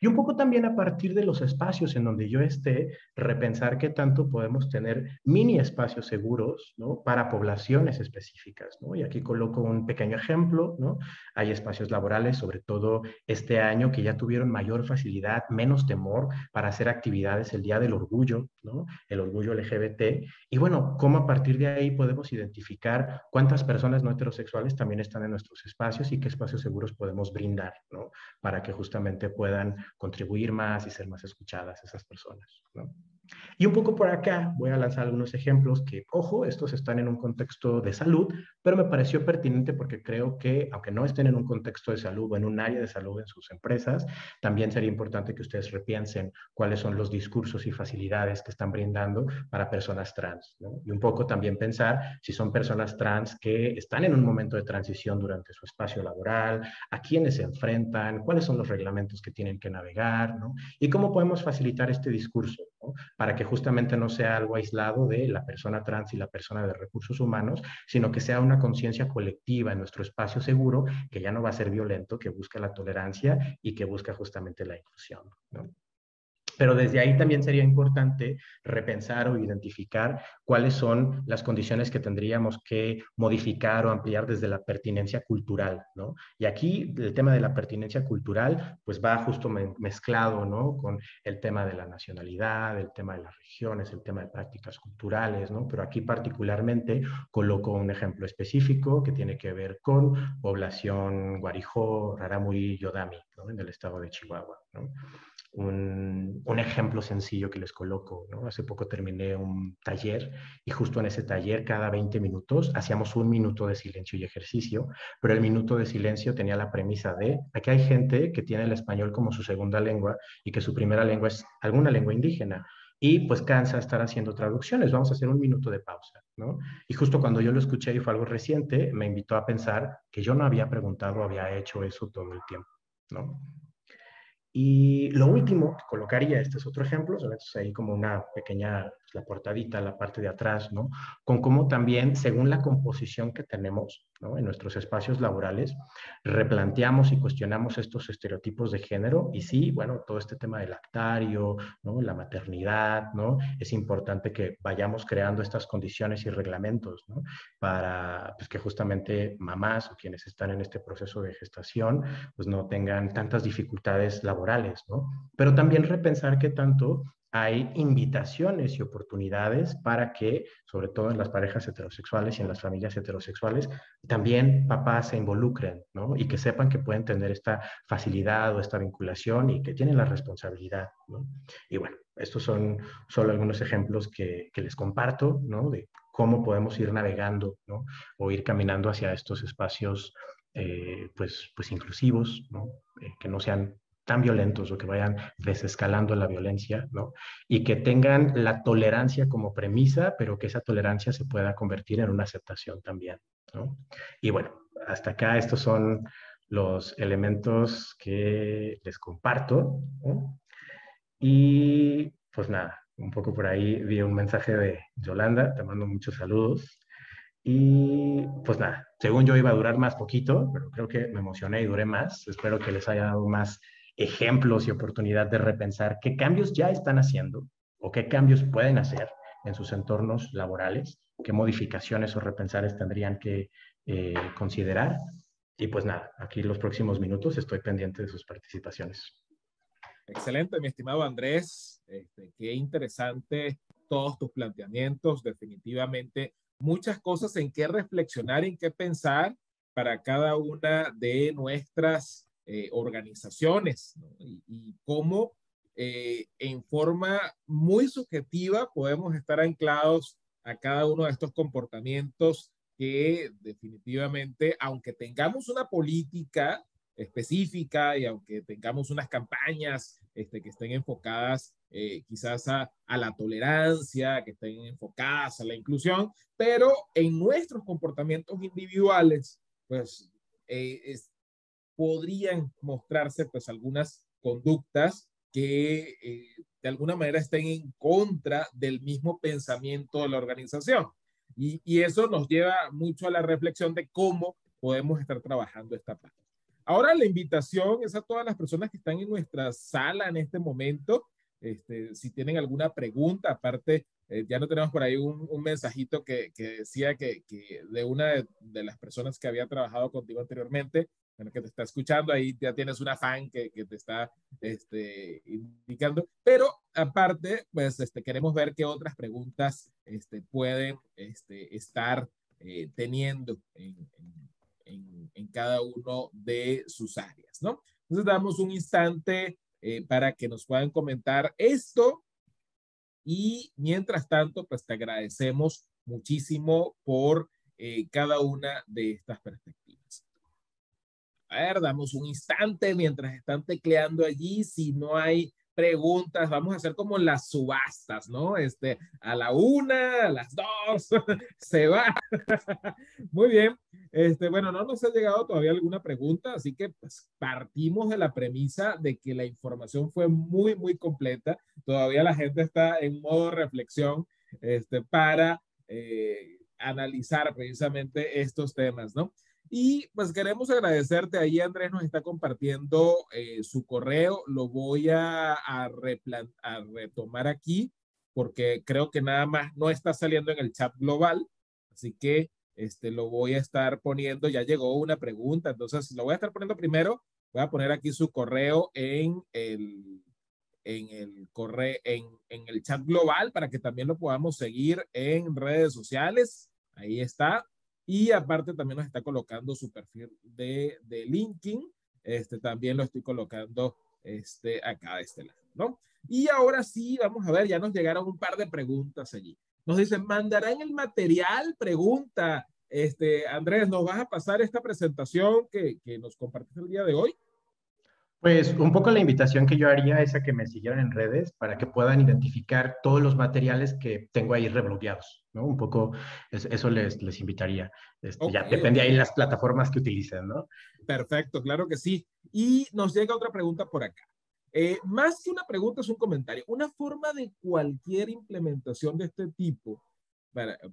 Y un poco también a partir de los espacios en donde yo esté, repensar qué tanto podemos tener mini espacios seguros, ¿no? Para poblaciones específicas, ¿no? Y aquí coloco un pequeño ejemplo, ¿no? Hay espacios laborales, sobre todo este año, que ya tuvieron mayor facilidad, menos temor para hacer actividades el Día del Orgullo, ¿no? El orgullo LGBT. Y bueno, cómo a partir de ahí podemos identificar cuántas personas no heterosexuales también están en nuestros espacios y qué espacios seguros podemos brindar, ¿no? Para que justamente puedan contribuir más y ser más escuchadas esas personas, ¿no? Y un poco por acá voy a lanzar algunos ejemplos que, ojo, estos están en un contexto de salud, pero me pareció pertinente porque creo que, aunque no estén en un contexto de salud o en un área de salud en sus empresas, también sería importante que ustedes repiensen cuáles son los discursos y facilidades que están brindando para personas trans, ¿no? Y un poco también pensar si son personas trans que están en un momento de transición durante su espacio laboral, a quiénes se enfrentan, cuáles son los reglamentos que tienen que navegar, ¿no? Y cómo podemos facilitar este discurso, ¿no? Para que justamente no sea algo aislado de la persona trans y la persona de recursos humanos, sino que sea una conciencia colectiva en nuestro espacio seguro, que ya no va a ser violento, que busca la tolerancia y que busca justamente la inclusión, ¿no? Pero desde ahí también sería importante repensar o identificar cuáles son las condiciones que tendríamos que modificar o ampliar desde la pertinencia cultural, ¿no? Y aquí el tema de la pertinencia cultural, pues va justo mezclado, ¿no? Con el tema de la nacionalidad, el tema de las regiones, el tema de prácticas culturales, ¿no? Pero aquí particularmente coloco un ejemplo específico que tiene que ver con población Guarijó, Rarámuri, Yodami, ¿no? En el estado de Chihuahua, ¿no? Un ejemplo sencillo que les coloco, ¿no? Hace poco terminé un taller y justo en ese taller cada 20 minutos hacíamos un minuto de silencio y ejercicio, pero el minuto de silencio tenía la premisa de, aquí hay gente que tiene el español como su segunda lengua y que su primera lengua es alguna lengua indígena. Y pues cansa estar haciendo traducciones, vamos a hacer un minuto de pausa, ¿no? Y justo cuando yo lo escuché y fue algo reciente, me invitó a pensar que yo no había preguntado, había hecho eso todo el tiempo, ¿no? Y lo último que colocaría, este es otro ejemplo, ¿sabes? Ahí como una pequeña, pues, la portadita, la parte de atrás, ¿no? Con cómo también, según la composición que tenemos, ¿no? En nuestros espacios laborales, replanteamos y cuestionamos estos estereotipos de género. Y sí, bueno, todo este tema del lactario, ¿no? La maternidad, ¿no? Es importante que vayamos creando estas condiciones y reglamentos, ¿no? Para pues, que justamente mamás o quienes están en este proceso de gestación, pues no tengan tantas dificultades laborales, ¿no? Pero también repensar qué tanto hay invitaciones y oportunidades para que, sobre todo en las parejas heterosexuales y en las familias heterosexuales, también papás se involucren, ¿no? Y que sepan que pueden tener esta facilidad o esta vinculación y que tienen la responsabilidad, ¿no? Y bueno, estos son solo algunos ejemplos que les comparto, ¿no? De cómo podemos ir navegando, ¿no? O ir caminando hacia estos espacios pues inclusivos, ¿no? Que no sean tan violentos o que vayan desescalando la violencia, ¿no? Y que tengan la tolerancia como premisa, pero que esa tolerancia se pueda convertir en una aceptación también, ¿no? Y bueno, hasta acá estos son los elementos que les comparto, ¿no? Y pues nada, un poco por ahí vi un mensaje de Yolanda, te mando muchos saludos. Y pues nada, según yo iba a durar más poquito, pero creo que me emocioné y duré más. Espero que les haya dado más ejemplos y oportunidad de repensar qué cambios ya están haciendo o qué cambios pueden hacer en sus entornos laborales, qué modificaciones o repensares tendrían que considerar. Y pues nada, aquí los próximos minutos estoy pendiente de sus participaciones. Excelente, mi estimado Andrés. Qué interesante todos tus planteamientos. Definitivamente muchas cosas en qué reflexionar, en qué pensar para cada una de nuestras organizaciones, ¿no? Y cómo en forma muy subjetiva podemos estar anclados a cada uno de estos comportamientos que definitivamente, aunque tengamos una política específica y aunque tengamos unas campañas que estén enfocadas quizás a la tolerancia, que estén enfocadas a la inclusión, pero en nuestros comportamientos individuales, pues podrían mostrarse pues algunas conductas que de alguna manera estén en contra del mismo pensamiento de la organización. Y eso nos lleva mucho a la reflexión de cómo podemos estar trabajando esta parte. Ahora la invitación es a todas las personas que están en nuestra sala en este momento. Si tienen alguna pregunta, aparte, ya no tenemos por ahí un mensajito que decía que de una de las personas que había trabajado contigo anteriormente, bueno, que te está escuchando, ahí ya tienes una fan que te está indicando, pero aparte, pues queremos ver qué otras preguntas pueden estar teniendo en cada uno de sus áreas, ¿no? Entonces damos un instante para que nos puedan comentar esto y mientras tanto, pues te agradecemos muchísimo por cada una de estas perspectivas. A ver, damos un instante mientras están tecleando allí. Si no hay preguntas, vamos a hacer como las subastas, ¿no? A la una, a las dos, se va. Muy bien. Bueno, no nos ha llegado todavía alguna pregunta, así que pues, partimos de la premisa de que la información fue muy, muy completa. Todavía la gente está en modo reflexión para analizar precisamente estos temas, ¿no? Y pues queremos agradecerte. Ahí Andrés nos está compartiendo su correo. Lo voy a retomar aquí porque creo que nada más no está saliendo en el chat global. Así que lo voy a estar poniendo. Ya llegó una pregunta, entonces lo voy a estar poniendo primero. Voy a poner aquí su correo en el chat global para que también lo podamos seguir en redes sociales. Ahí está. Y aparte también nos está colocando su perfil de LinkedIn. También lo estoy colocando acá de este lado, ¿no? Y ahora sí, vamos a ver, ya nos llegaron un par de preguntas allí. Nos dicen, ¿mandarán el material? Pregunta, Andrés, ¿nos vas a pasar esta presentación que nos compartiste el día de hoy? Pues un poco la invitación que yo haría es a que me siguieran en redes para que puedan identificar todos los materiales que tengo ahí rebloqueados, ¿no? Un poco eso les invitaría. Ok, Ya depende ok. ahí las plataformas que utilicen, ¿no? Perfecto, claro que sí. Y nos llega otra pregunta por acá. Más que una pregunta, es un comentario. Una forma de cualquier implementación de este tipo,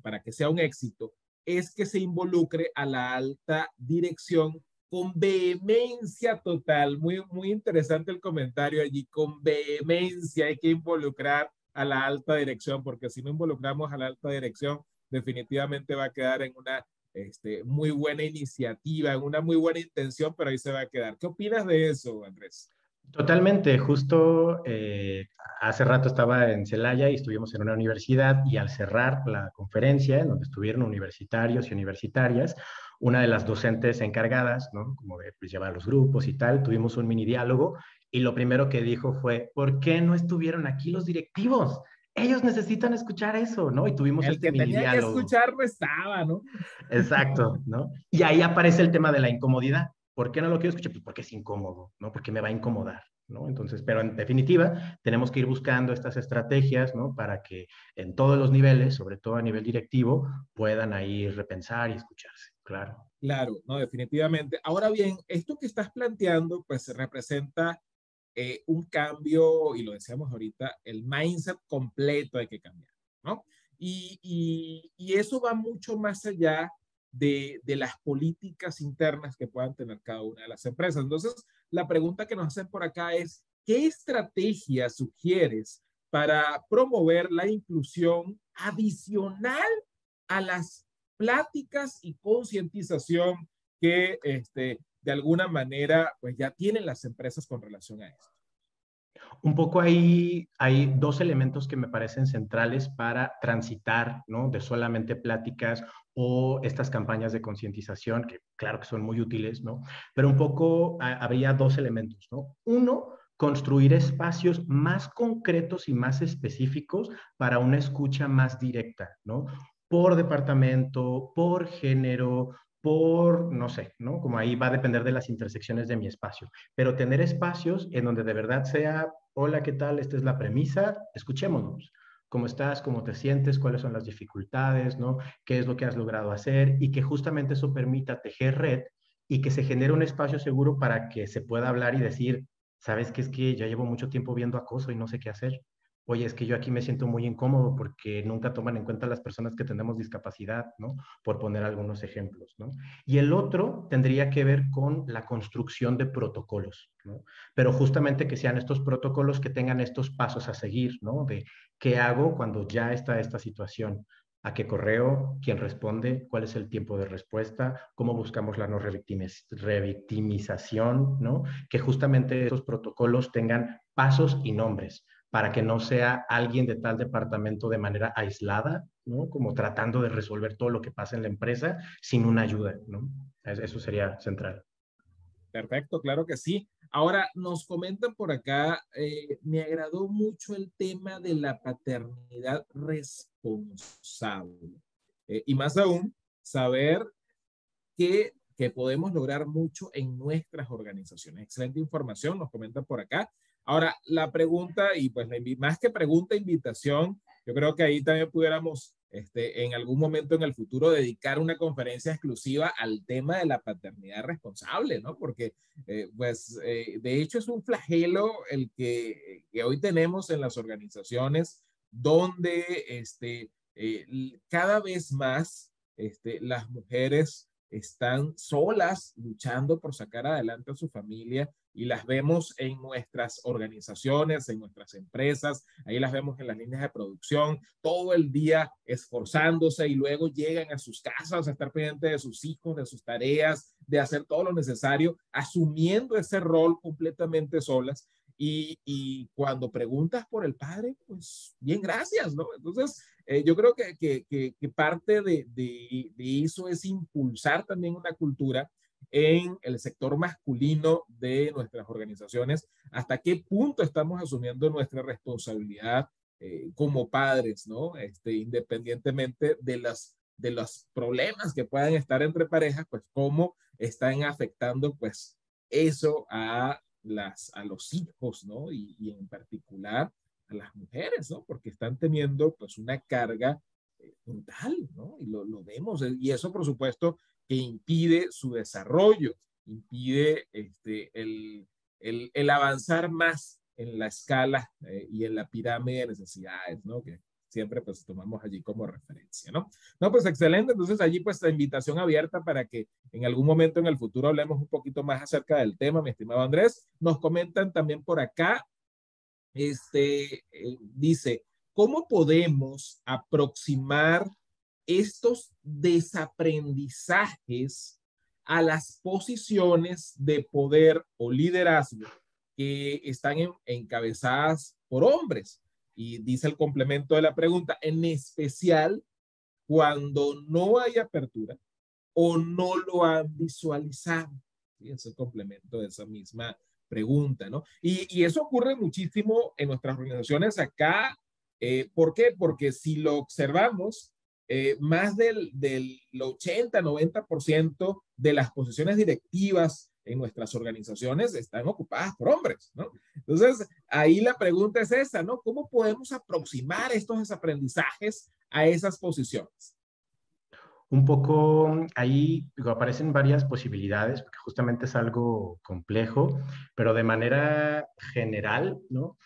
para que sea un éxito, es que se involucre a la alta dirección con vehemencia total. Muy, muy interesante el comentario allí. Con vehemencia hay que involucrar a la alta dirección, porque si no involucramos a la alta dirección, definitivamente va a quedar en una muy buena iniciativa, una muy buena intención, pero ahí se va a quedar. ¿Qué opinas de eso, Andrés? Totalmente, justo hace rato estaba en Celaya y estuvimos en una universidad y al cerrar la conferencia, en donde estuvieron universitarios y universitarias, una de las docentes encargadas, ¿no? Como de pues, llevar los grupos y tal, tuvimos un mini diálogo y lo primero que dijo fue, ¿por qué no estuvieron aquí los directivos? Ellos necesitan escuchar eso, ¿no? Y tuvimos El este que mini tenía que diálogo. escuchar no estaba, ¿no? Exacto, ¿no? Y ahí aparece el tema de la incomodidad. ¿Por qué no lo quiero escuchar? Pues porque es incómodo, ¿no? Porque me va a incomodar, ¿no? Entonces, pero en definitiva, tenemos que ir buscando estas estrategias, ¿no? Para que en todos los niveles, sobre todo a nivel directivo, puedan ahí repensar y escucharse, claro. Claro, no, definitivamente. Ahora bien, esto que estás planteando, pues representa un cambio, y lo decíamos ahorita, el mindset completo hay que cambiar, ¿no? Y eso va mucho más allá de las políticas internas que puedan tener cada una de las empresas. Entonces, la pregunta que nos hacen por acá es, ¿qué estrategia sugieres para promover la inclusión adicional a las pláticas y concientización que de alguna manera pues ya tienen las empresas con relación a esto? Un poco ahí hay dos elementos que me parecen centrales para transitar, ¿no? De solamente pláticas o estas campañas de concientización, que claro que son muy útiles, ¿no? Pero un poco habría dos elementos, ¿no? Uno, construir espacios más concretos y más específicos para una escucha más directa, ¿no? Por departamento, por género, por, no sé, ¿no? Como ahí va a depender de las intersecciones de mi espacio, pero tener espacios en donde de verdad sea, hola, ¿qué tal? Esta es la premisa, escuchémonos. ¿Cómo estás? ¿Cómo te sientes? ¿Cuáles son las dificultades? ¿No? ¿Qué es lo que has logrado hacer? Y que justamente eso permita tejer red y que se genere un espacio seguro para que se pueda hablar y decir, ¿sabes qué? Es que ya llevo mucho tiempo viendo acoso y no sé qué hacer. Oye, es que yo aquí me siento muy incómodo porque nunca toman en cuenta las personas que tenemos discapacidad, ¿no? Por poner algunos ejemplos, ¿no? Y el otro tendría que ver con la construcción de protocolos, ¿no? Pero justamente que sean estos protocolos que tengan estos pasos a seguir, ¿no? De qué hago cuando ya está esta situación, a qué correo, quién responde, cuál es el tiempo de respuesta, cómo buscamos la no revictimización, ¿no? Que justamente esos protocolos tengan pasos y nombres para que no sea alguien de tal departamento de manera aislada, ¿no? Como tratando de resolver todo lo que pasa en la empresa sin una ayuda, ¿no? Eso sería central. Perfecto, claro que sí. Ahora nos comentan por acá, me agradó mucho el tema de la paternidad responsable. Y más aún, saber que podemos lograr mucho en nuestras organizaciones. Excelente información, nos comentan por acá. Ahora, la pregunta, y pues más que pregunta, invitación, yo creo que ahí también pudiéramos en algún momento en el futuro dedicar una conferencia exclusiva al tema de la paternidad responsable, ¿no? Porque, de hecho es un flagelo el que hoy tenemos en las organizaciones donde cada vez más las mujeres están solas luchando por sacar adelante a su familia y las vemos en nuestras organizaciones, en nuestras empresas, ahí las vemos en las líneas de producción, todo el día esforzándose y luego llegan a sus casas a estar pendientes de sus hijos, de sus tareas, de hacer todo lo necesario, asumiendo ese rol completamente solas. Y cuando preguntas por el padre, pues bien, gracias, ¿no? Entonces, yo creo que parte de eso es impulsar también una cultura en el sector masculino de nuestras organizaciones, hasta qué punto estamos asumiendo nuestra responsabilidad como padres, ¿no? Independientemente de los problemas que puedan estar entre parejas, pues cómo están afectando, pues, eso a los hijos, ¿no? Y en particular a las mujeres, ¿no? Porque están teniendo pues una carga brutal, ¿no? Y lo vemos, y eso por supuesto que impide su desarrollo, impide el avanzar más en la escala y en la pirámide de necesidades, ¿no? Que siempre pues tomamos allí como referencia, ¿no? No, pues excelente, entonces allí pues la invitación abierta para que en algún momento en el futuro hablemos un poquito más acerca del tema, mi estimado Andrés. Nos comentan también por acá, dice, ¿cómo podemos aproximar estos desaprendizajes a las posiciones de poder o liderazgo que están encabezadas por hombres? Y dice el complemento de la pregunta, en especial cuando no hay apertura o no lo han visualizado. ¿Sí? Es el complemento de esa misma pregunta, ¿no? Y eso ocurre muchísimo en nuestras organizaciones acá. ¿Por qué? Porque si lo observamos, más del 80-90% de las posiciones directivas en nuestras organizaciones están ocupadas por hombres, ¿no? Entonces, ahí la pregunta es esa, ¿no? ¿Cómo podemos aproximar estos aprendizajes a esas posiciones? Un poco ahí digo, aparecen varias posibilidades, porque justamente es algo complejo, pero de manera general, ¿no?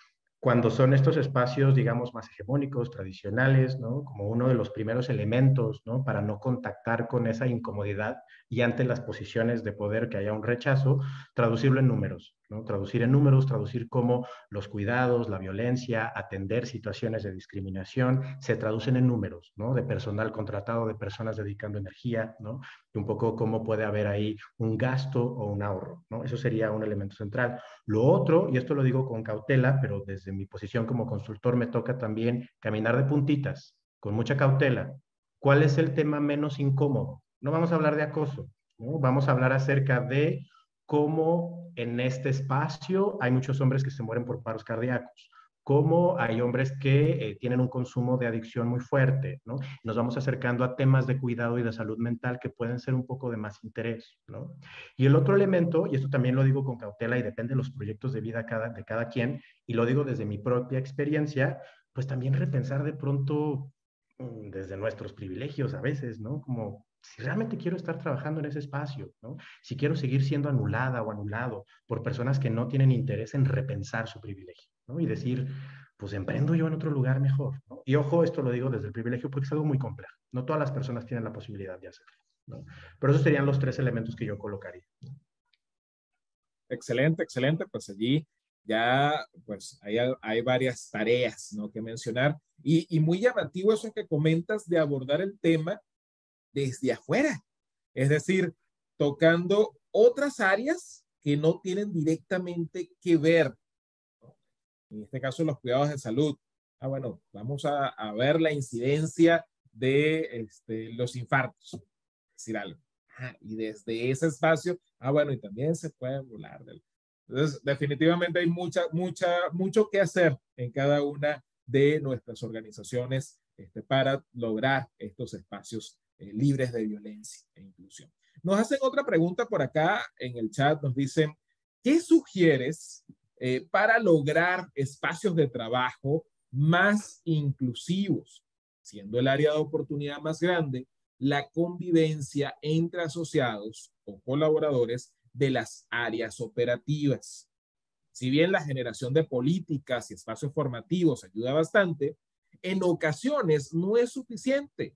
Cuando son estos espacios, digamos, más hegemónicos, tradicionales, ¿no? Como uno de los primeros elementos, ¿no? Para no contactar con esa incomodidad y ante las posiciones de poder que haya un rechazo, traducirlo en números, ¿no? Traducir en números, traducir cómo los cuidados, la violencia, atender situaciones de discriminación se traducen en números, ¿no? De personal contratado, de personas dedicando energía, ¿no? Y un poco cómo puede haber ahí un gasto o un ahorro, ¿no? Eso sería un elemento central. Lo otro, y esto lo digo con cautela, pero desde mi posición como consultor me toca también caminar de puntitas, con mucha cautela. ¿Cuál es el tema menos incómodo? No vamos a hablar de acoso, ¿no? Vamos a hablar acerca de cómo en este espacio hay muchos hombres que se mueren por paros cardíacos, cómo hay hombres que tienen un consumo de adicción muy fuerte, ¿no? Nos vamos acercando a temas de cuidado y de salud mental que pueden ser un poco de más interés, ¿no? Y el otro elemento, y esto también lo digo con cautela y depende de los proyectos de vida de cada quien, y lo digo desde mi propia experiencia, pues también repensar de pronto desde nuestros privilegios a veces, ¿no? Como si realmente quiero estar trabajando en ese espacio, ¿no? Si quiero seguir siendo anulada o anulado por personas que no tienen interés en repensar su privilegio, ¿no? Y decir, pues emprendo yo en otro lugar mejor, ¿no? Y ojo, esto lo digo desde el privilegio porque es algo muy complejo. No todas las personas tienen la posibilidad de hacerlo, ¿no? Pero esos serían los tres elementos que yo colocaría. Excelente, excelente. Pues allí ya pues hay varias tareas, ¿no? Que mencionar. Y muy llamativo eso que comentas de abordar el tema desde afuera. Es decir, tocando otras áreas que no tienen directamente que ver, ¿no? En este caso, los cuidados de salud. Bueno, vamos a ver la incidencia de los infartos, decir algo. Y desde ese espacio, bueno, y también se puede hablar del. Entonces, definitivamente hay mucho que hacer en cada una de nuestras organizaciones para lograr estos espacios libres de violencia e inclusión. Nos hacen otra pregunta por acá en el chat, nos dicen, ¿qué sugieres para lograr espacios de trabajo más inclusivos, siendo el área de oportunidad más grande, la convivencia entre asociados o colaboradores de las áreas operativas? Si bien la generación de políticas y espacios formativos ayuda bastante, en ocasiones no es suficiente,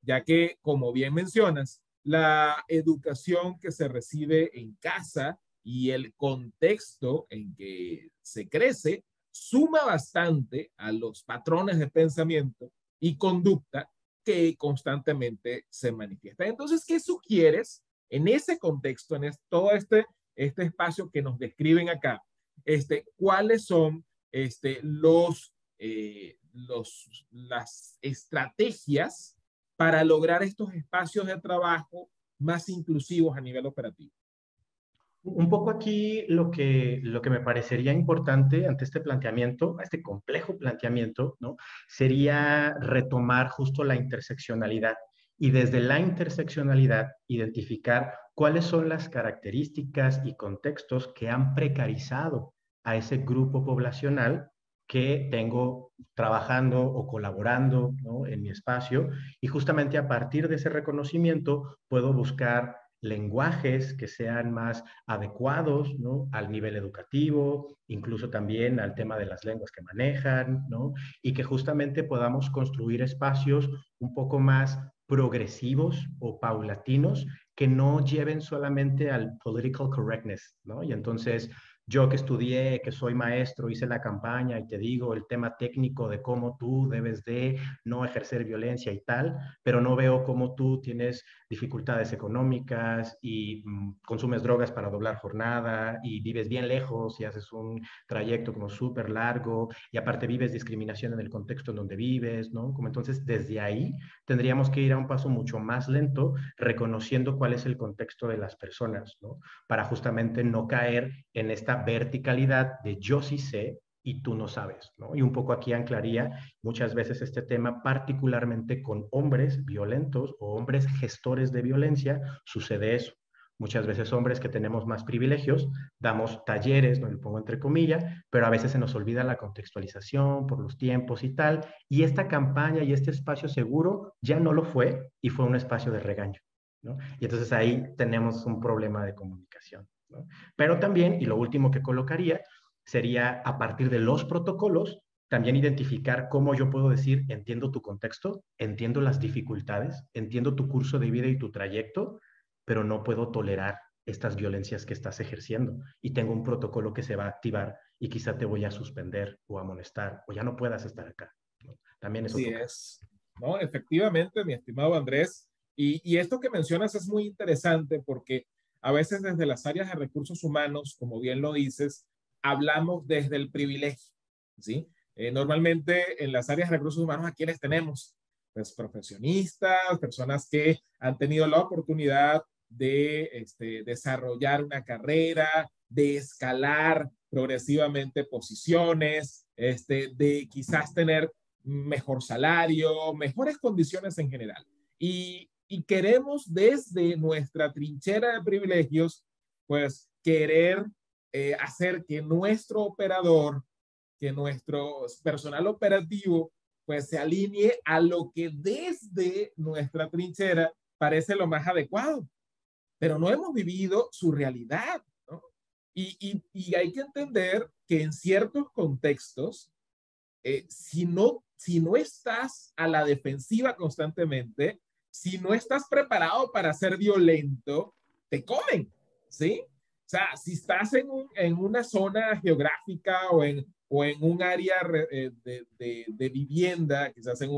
ya que, como bien mencionas, la educación que se recibe en casa y el contexto en que se crece suma bastante a los patrones de pensamiento y conducta que constantemente se manifiestan. Entonces, ¿qué sugieres en ese contexto, en todo este espacio que nos describen acá? ¿Cuáles son las estrategias para lograr estos espacios de trabajo más inclusivos a nivel operativo? Un poco aquí lo que me parecería importante ante este planteamiento, este complejo planteamiento, ¿no? Sería retomar justo la interseccionalidad y desde la interseccionalidad identificar cuáles son las características y contextos que han precarizado a ese grupo poblacional que tengo trabajando o colaborando, ¿no? En mi espacio, y justamente a partir de ese reconocimiento puedo buscar lenguajes que sean más adecuados, ¿no? Al nivel educativo, incluso también al tema de las lenguas que manejan, ¿no? Y que justamente podamos construir espacios un poco más progresivos o paulatinos que no lleven solamente al political correctness, ¿no? Y entonces yo que estudié, que soy maestro, hice la campaña y te digo el tema técnico de cómo tú debes de no ejercer violencia y tal, pero no veo cómo tú tienes dificultades económicas y consumes drogas para doblar jornada y vives bien lejos y haces un trayecto como súper largo y aparte vives discriminación en el contexto en donde vives, ¿no? Como entonces desde ahí tendríamos que ir a un paso mucho más lento, reconociendo cuál es el contexto de las personas, ¿no? Para justamente no caer en esta verticalidad de yo sí sé y tú no sabes, ¿no? Y un poco aquí anclaría muchas veces este tema, particularmente con hombres violentos o hombres gestores de violencia, sucede eso. Muchas veces hombres que tenemos más privilegios, damos talleres, no lo pongo entre comillas, pero a veces se nos olvida la contextualización por los tiempos y tal, y esta campaña y este espacio seguro ya no lo fue y fue un espacio de regaño, ¿no? Y entonces ahí tenemos un problema de comunicación, ¿no? Pero también, y lo último que colocaría, sería a partir de los protocolos, también identificar cómo yo puedo decir, entiendo tu contexto, entiendo las dificultades, entiendo tu curso de vida y tu trayecto, pero no puedo tolerar estas violencias que estás ejerciendo y tengo un protocolo que se va a activar y quizá te voy a suspender o amonestar o ya no puedas estar acá, ¿no? También eso Así toca. es, ¿no? Efectivamente, mi estimado Andrés. Y esto que mencionas es muy interesante porque a veces desde las áreas de recursos humanos, como bien lo dices, hablamos desde el privilegio, ¿sí? Normalmente en las áreas de recursos humanos, ¿a quiénes tenemos? Pues profesionistas, personas que han tenido la oportunidad de desarrollar una carrera, de escalar progresivamente posiciones, de quizás tener mejor salario, mejores condiciones en general. Y queremos desde nuestra trinchera de privilegios, pues querer hacer que nuestro operador, que nuestro personal operativo, pues se alinee a lo que desde nuestra trinchera parece lo más adecuado, pero no hemos vivido su realidad, ¿no? Y hay que entender que en ciertos contextos, si no estás a la defensiva constantemente, si no estás preparado para ser violento, te comen, ¿sí? O sea, si estás en una zona geográfica o en un área de vivienda, quizás en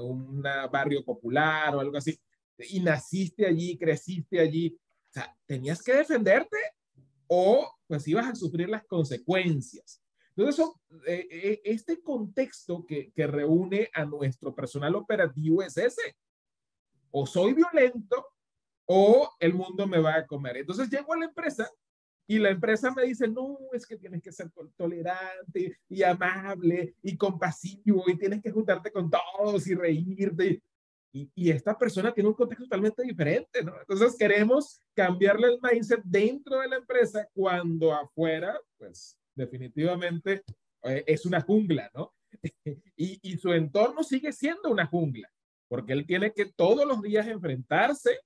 un barrio popular o algo así, y naciste allí, creciste allí, o sea, tenías que defenderte o pues ibas a sufrir las consecuencias. Entonces, este contexto que reúne a nuestro personal operativo es ese. O soy violento o el mundo me va a comer. Entonces llego a la empresa y la empresa me dice, no, es que tienes que ser tolerante y amable y compasivo y tienes que juntarte con todos y reírte. Y esta persona tiene un contexto totalmente diferente, ¿no? Entonces queremos cambiarle el mindset dentro de la empresa cuando afuera, pues definitivamente es una jungla, ¿no? Y su entorno sigue siendo una jungla, porque él tiene que todos los días enfrentarse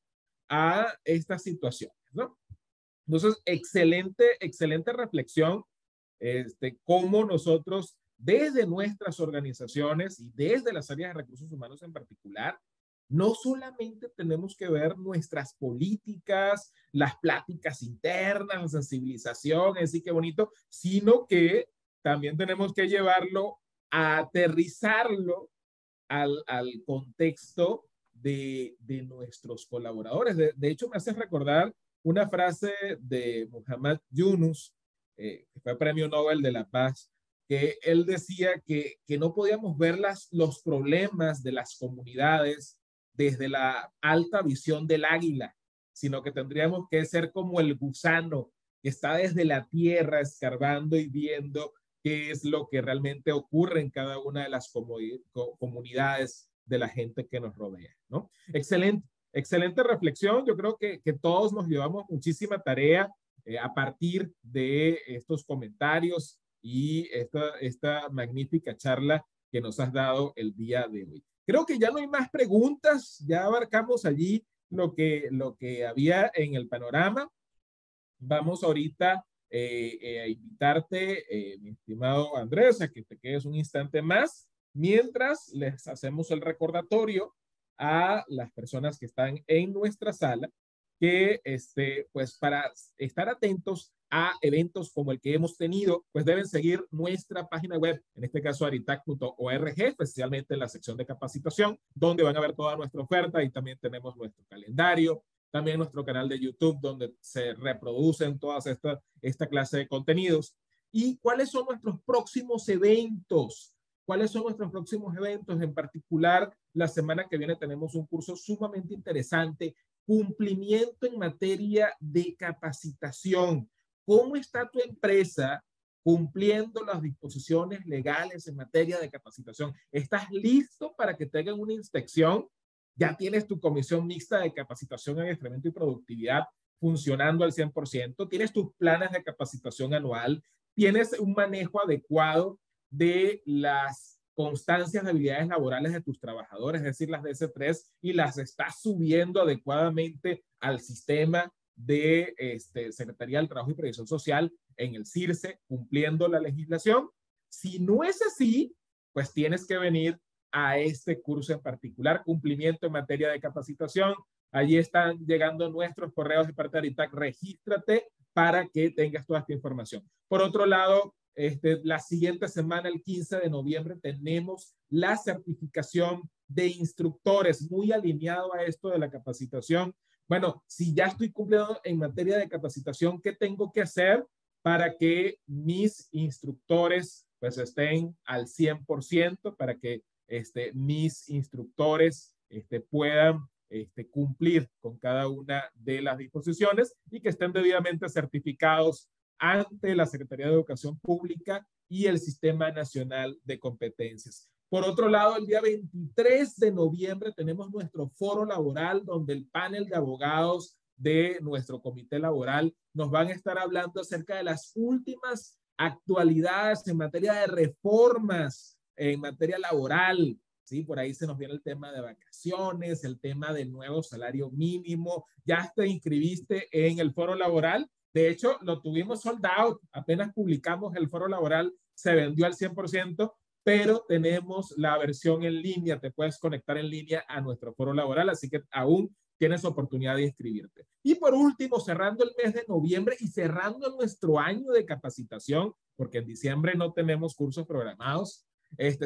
a estas situaciones, ¿no? Entonces, excelente, excelente reflexión, cómo nosotros desde nuestras organizaciones y desde las áreas de recursos humanos en particular, no solamente tenemos que ver nuestras políticas, las pláticas internas, la sensibilización, así que bonito, sino que también tenemos que llevarlo a aterrizarlo al contexto de nuestros colaboradores. De hecho, me hace recordar una frase de Muhammad Yunus, que fue Premio Nobel de la Paz, que él decía que no podíamos ver los problemas de las comunidades desde la alta visión del águila, sino que tendríamos que ser como el gusano que está desde la tierra escarbando y viendo qué es lo que realmente ocurre en cada una de las comunidades de la gente que nos rodea, ¿no? Excelente, excelente reflexión. Yo creo que todos nos llevamos muchísima tarea a partir de estos comentarios y esta magnífica charla que nos has dado el día de hoy. Creo que ya no hay más preguntas, ya abarcamos allí lo que había en el panorama. Vamos ahorita a invitarte, mi estimado Andrés, a que te quedes un instante más mientras les hacemos el recordatorio a las personas que están en nuestra sala que, pues, para estar atentos a eventos como el que hemos tenido, pues deben seguir nuestra página web, en este caso aritac.org, especialmente en la sección de capacitación, donde van a ver toda nuestra oferta y también tenemos nuestro calendario, también nuestro canal de YouTube, donde se reproducen todas esta clase de contenidos. ¿Y cuáles son nuestros próximos eventos? ¿Cuáles son nuestros próximos eventos? En particular, la semana que viene tenemos un curso sumamente interesante, cumplimiento en materia de capacitación. ¿Cómo está tu empresa cumpliendo las disposiciones legales en materia de capacitación? ¿Estás listo para que te hagan una inspección? ¿Ya tienes tu comisión mixta de capacitación, adiestramiento y productividad funcionando al 100%? ¿Tienes tus planes de capacitación anual? ¿Tienes un manejo adecuado de las constancias de habilidades laborales de tus trabajadores, es decir, las DS3, y las estás subiendo adecuadamente al sistema de Secretaría del Trabajo y Previsión Social en el CIRSE, cumpliendo la legislación? Si no es así, pues tienes que venir a este curso en particular, cumplimiento en materia de capacitación. Allí están llegando nuestros correos de parte de Aritac, regístrate para que tengas toda esta información. Por otro lado, la siguiente semana, el 15 de noviembre, tenemos la certificación de instructores, muy alineado a esto de la capacitación. Bueno, si ya estoy cumpliendo en materia de capacitación, ¿qué tengo que hacer para que mis instructores pues estén al 100%, para que mis instructores puedan cumplir con cada una de las disposiciones y que estén debidamente certificados ante la Secretaría de Educación Pública y el Sistema Nacional de Competencias? Por otro lado, el día 23 de noviembre tenemos nuestro foro laboral, donde el panel de abogados de nuestro comité laboral nos van a estar hablando acerca de las últimas actualidades en materia de reformas, en materia laboral. Sí, por ahí se nos viene el tema de vacaciones, el tema del nuevo salario mínimo. ¿Ya te inscribiste en el foro laboral? De hecho, lo tuvimos sold out. Apenas publicamos el foro laboral, se vendió al 100%, pero tenemos la versión en línea. Te puedes conectar en línea a nuestro foro laboral, así que aún tienes oportunidad de inscribirte. Y por último, cerrando el mes de noviembre y cerrando nuestro año de capacitación, porque en diciembre no tenemos cursos programados,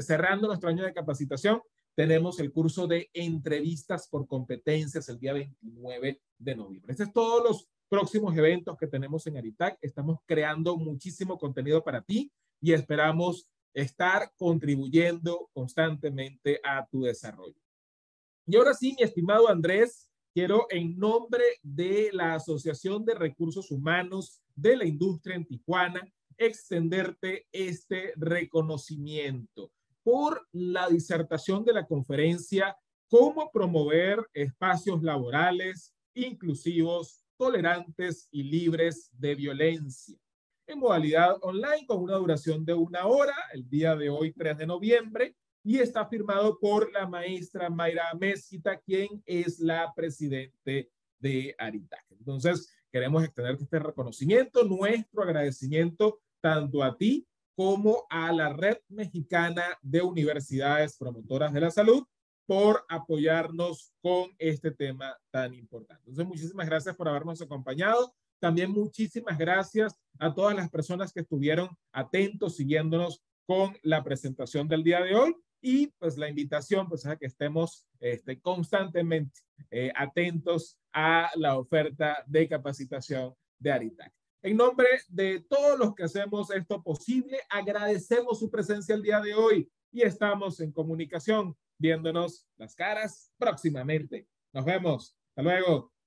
cerrando nuestro año de capacitación, tenemos el curso de entrevistas por competencias el día 29 de noviembre. Estos son todos los próximos eventos que tenemos en Aritac. Estamos creando muchísimo contenido para ti y esperamos estar contribuyendo constantemente a tu desarrollo. Y ahora sí, mi estimado Andrés, quiero en nombre de la Asociación de Recursos Humanos de la Industria en Tijuana extenderte este reconocimiento por la disertación de la conferencia Cómo promover espacios laborales inclusivos, tolerantes y libres de violencia, en modalidad online con una duración de 1 hora, el día de hoy 3 de noviembre, y está firmado por la maestra Mayra Mezquita, quien es la presidente de Aritac. Entonces, queremos extenderte este reconocimiento, nuestro agradecimiento tanto a ti como a la Red Mexicana de Universidades Promotoras de la Salud por apoyarnos con este tema tan importante. Entonces, muchísimas gracias por habernos acompañado. También muchísimas gracias a todas las personas que estuvieron atentos, siguiéndonos con la presentación del día de hoy. Y pues la invitación pues, a que estemos constantemente atentos a la oferta de capacitación de Aritac. En nombre de todos los que hacemos esto posible, agradecemos su presencia el día de hoy y estamos en comunicación, viéndonos las caras próximamente. Nos vemos. Hasta luego.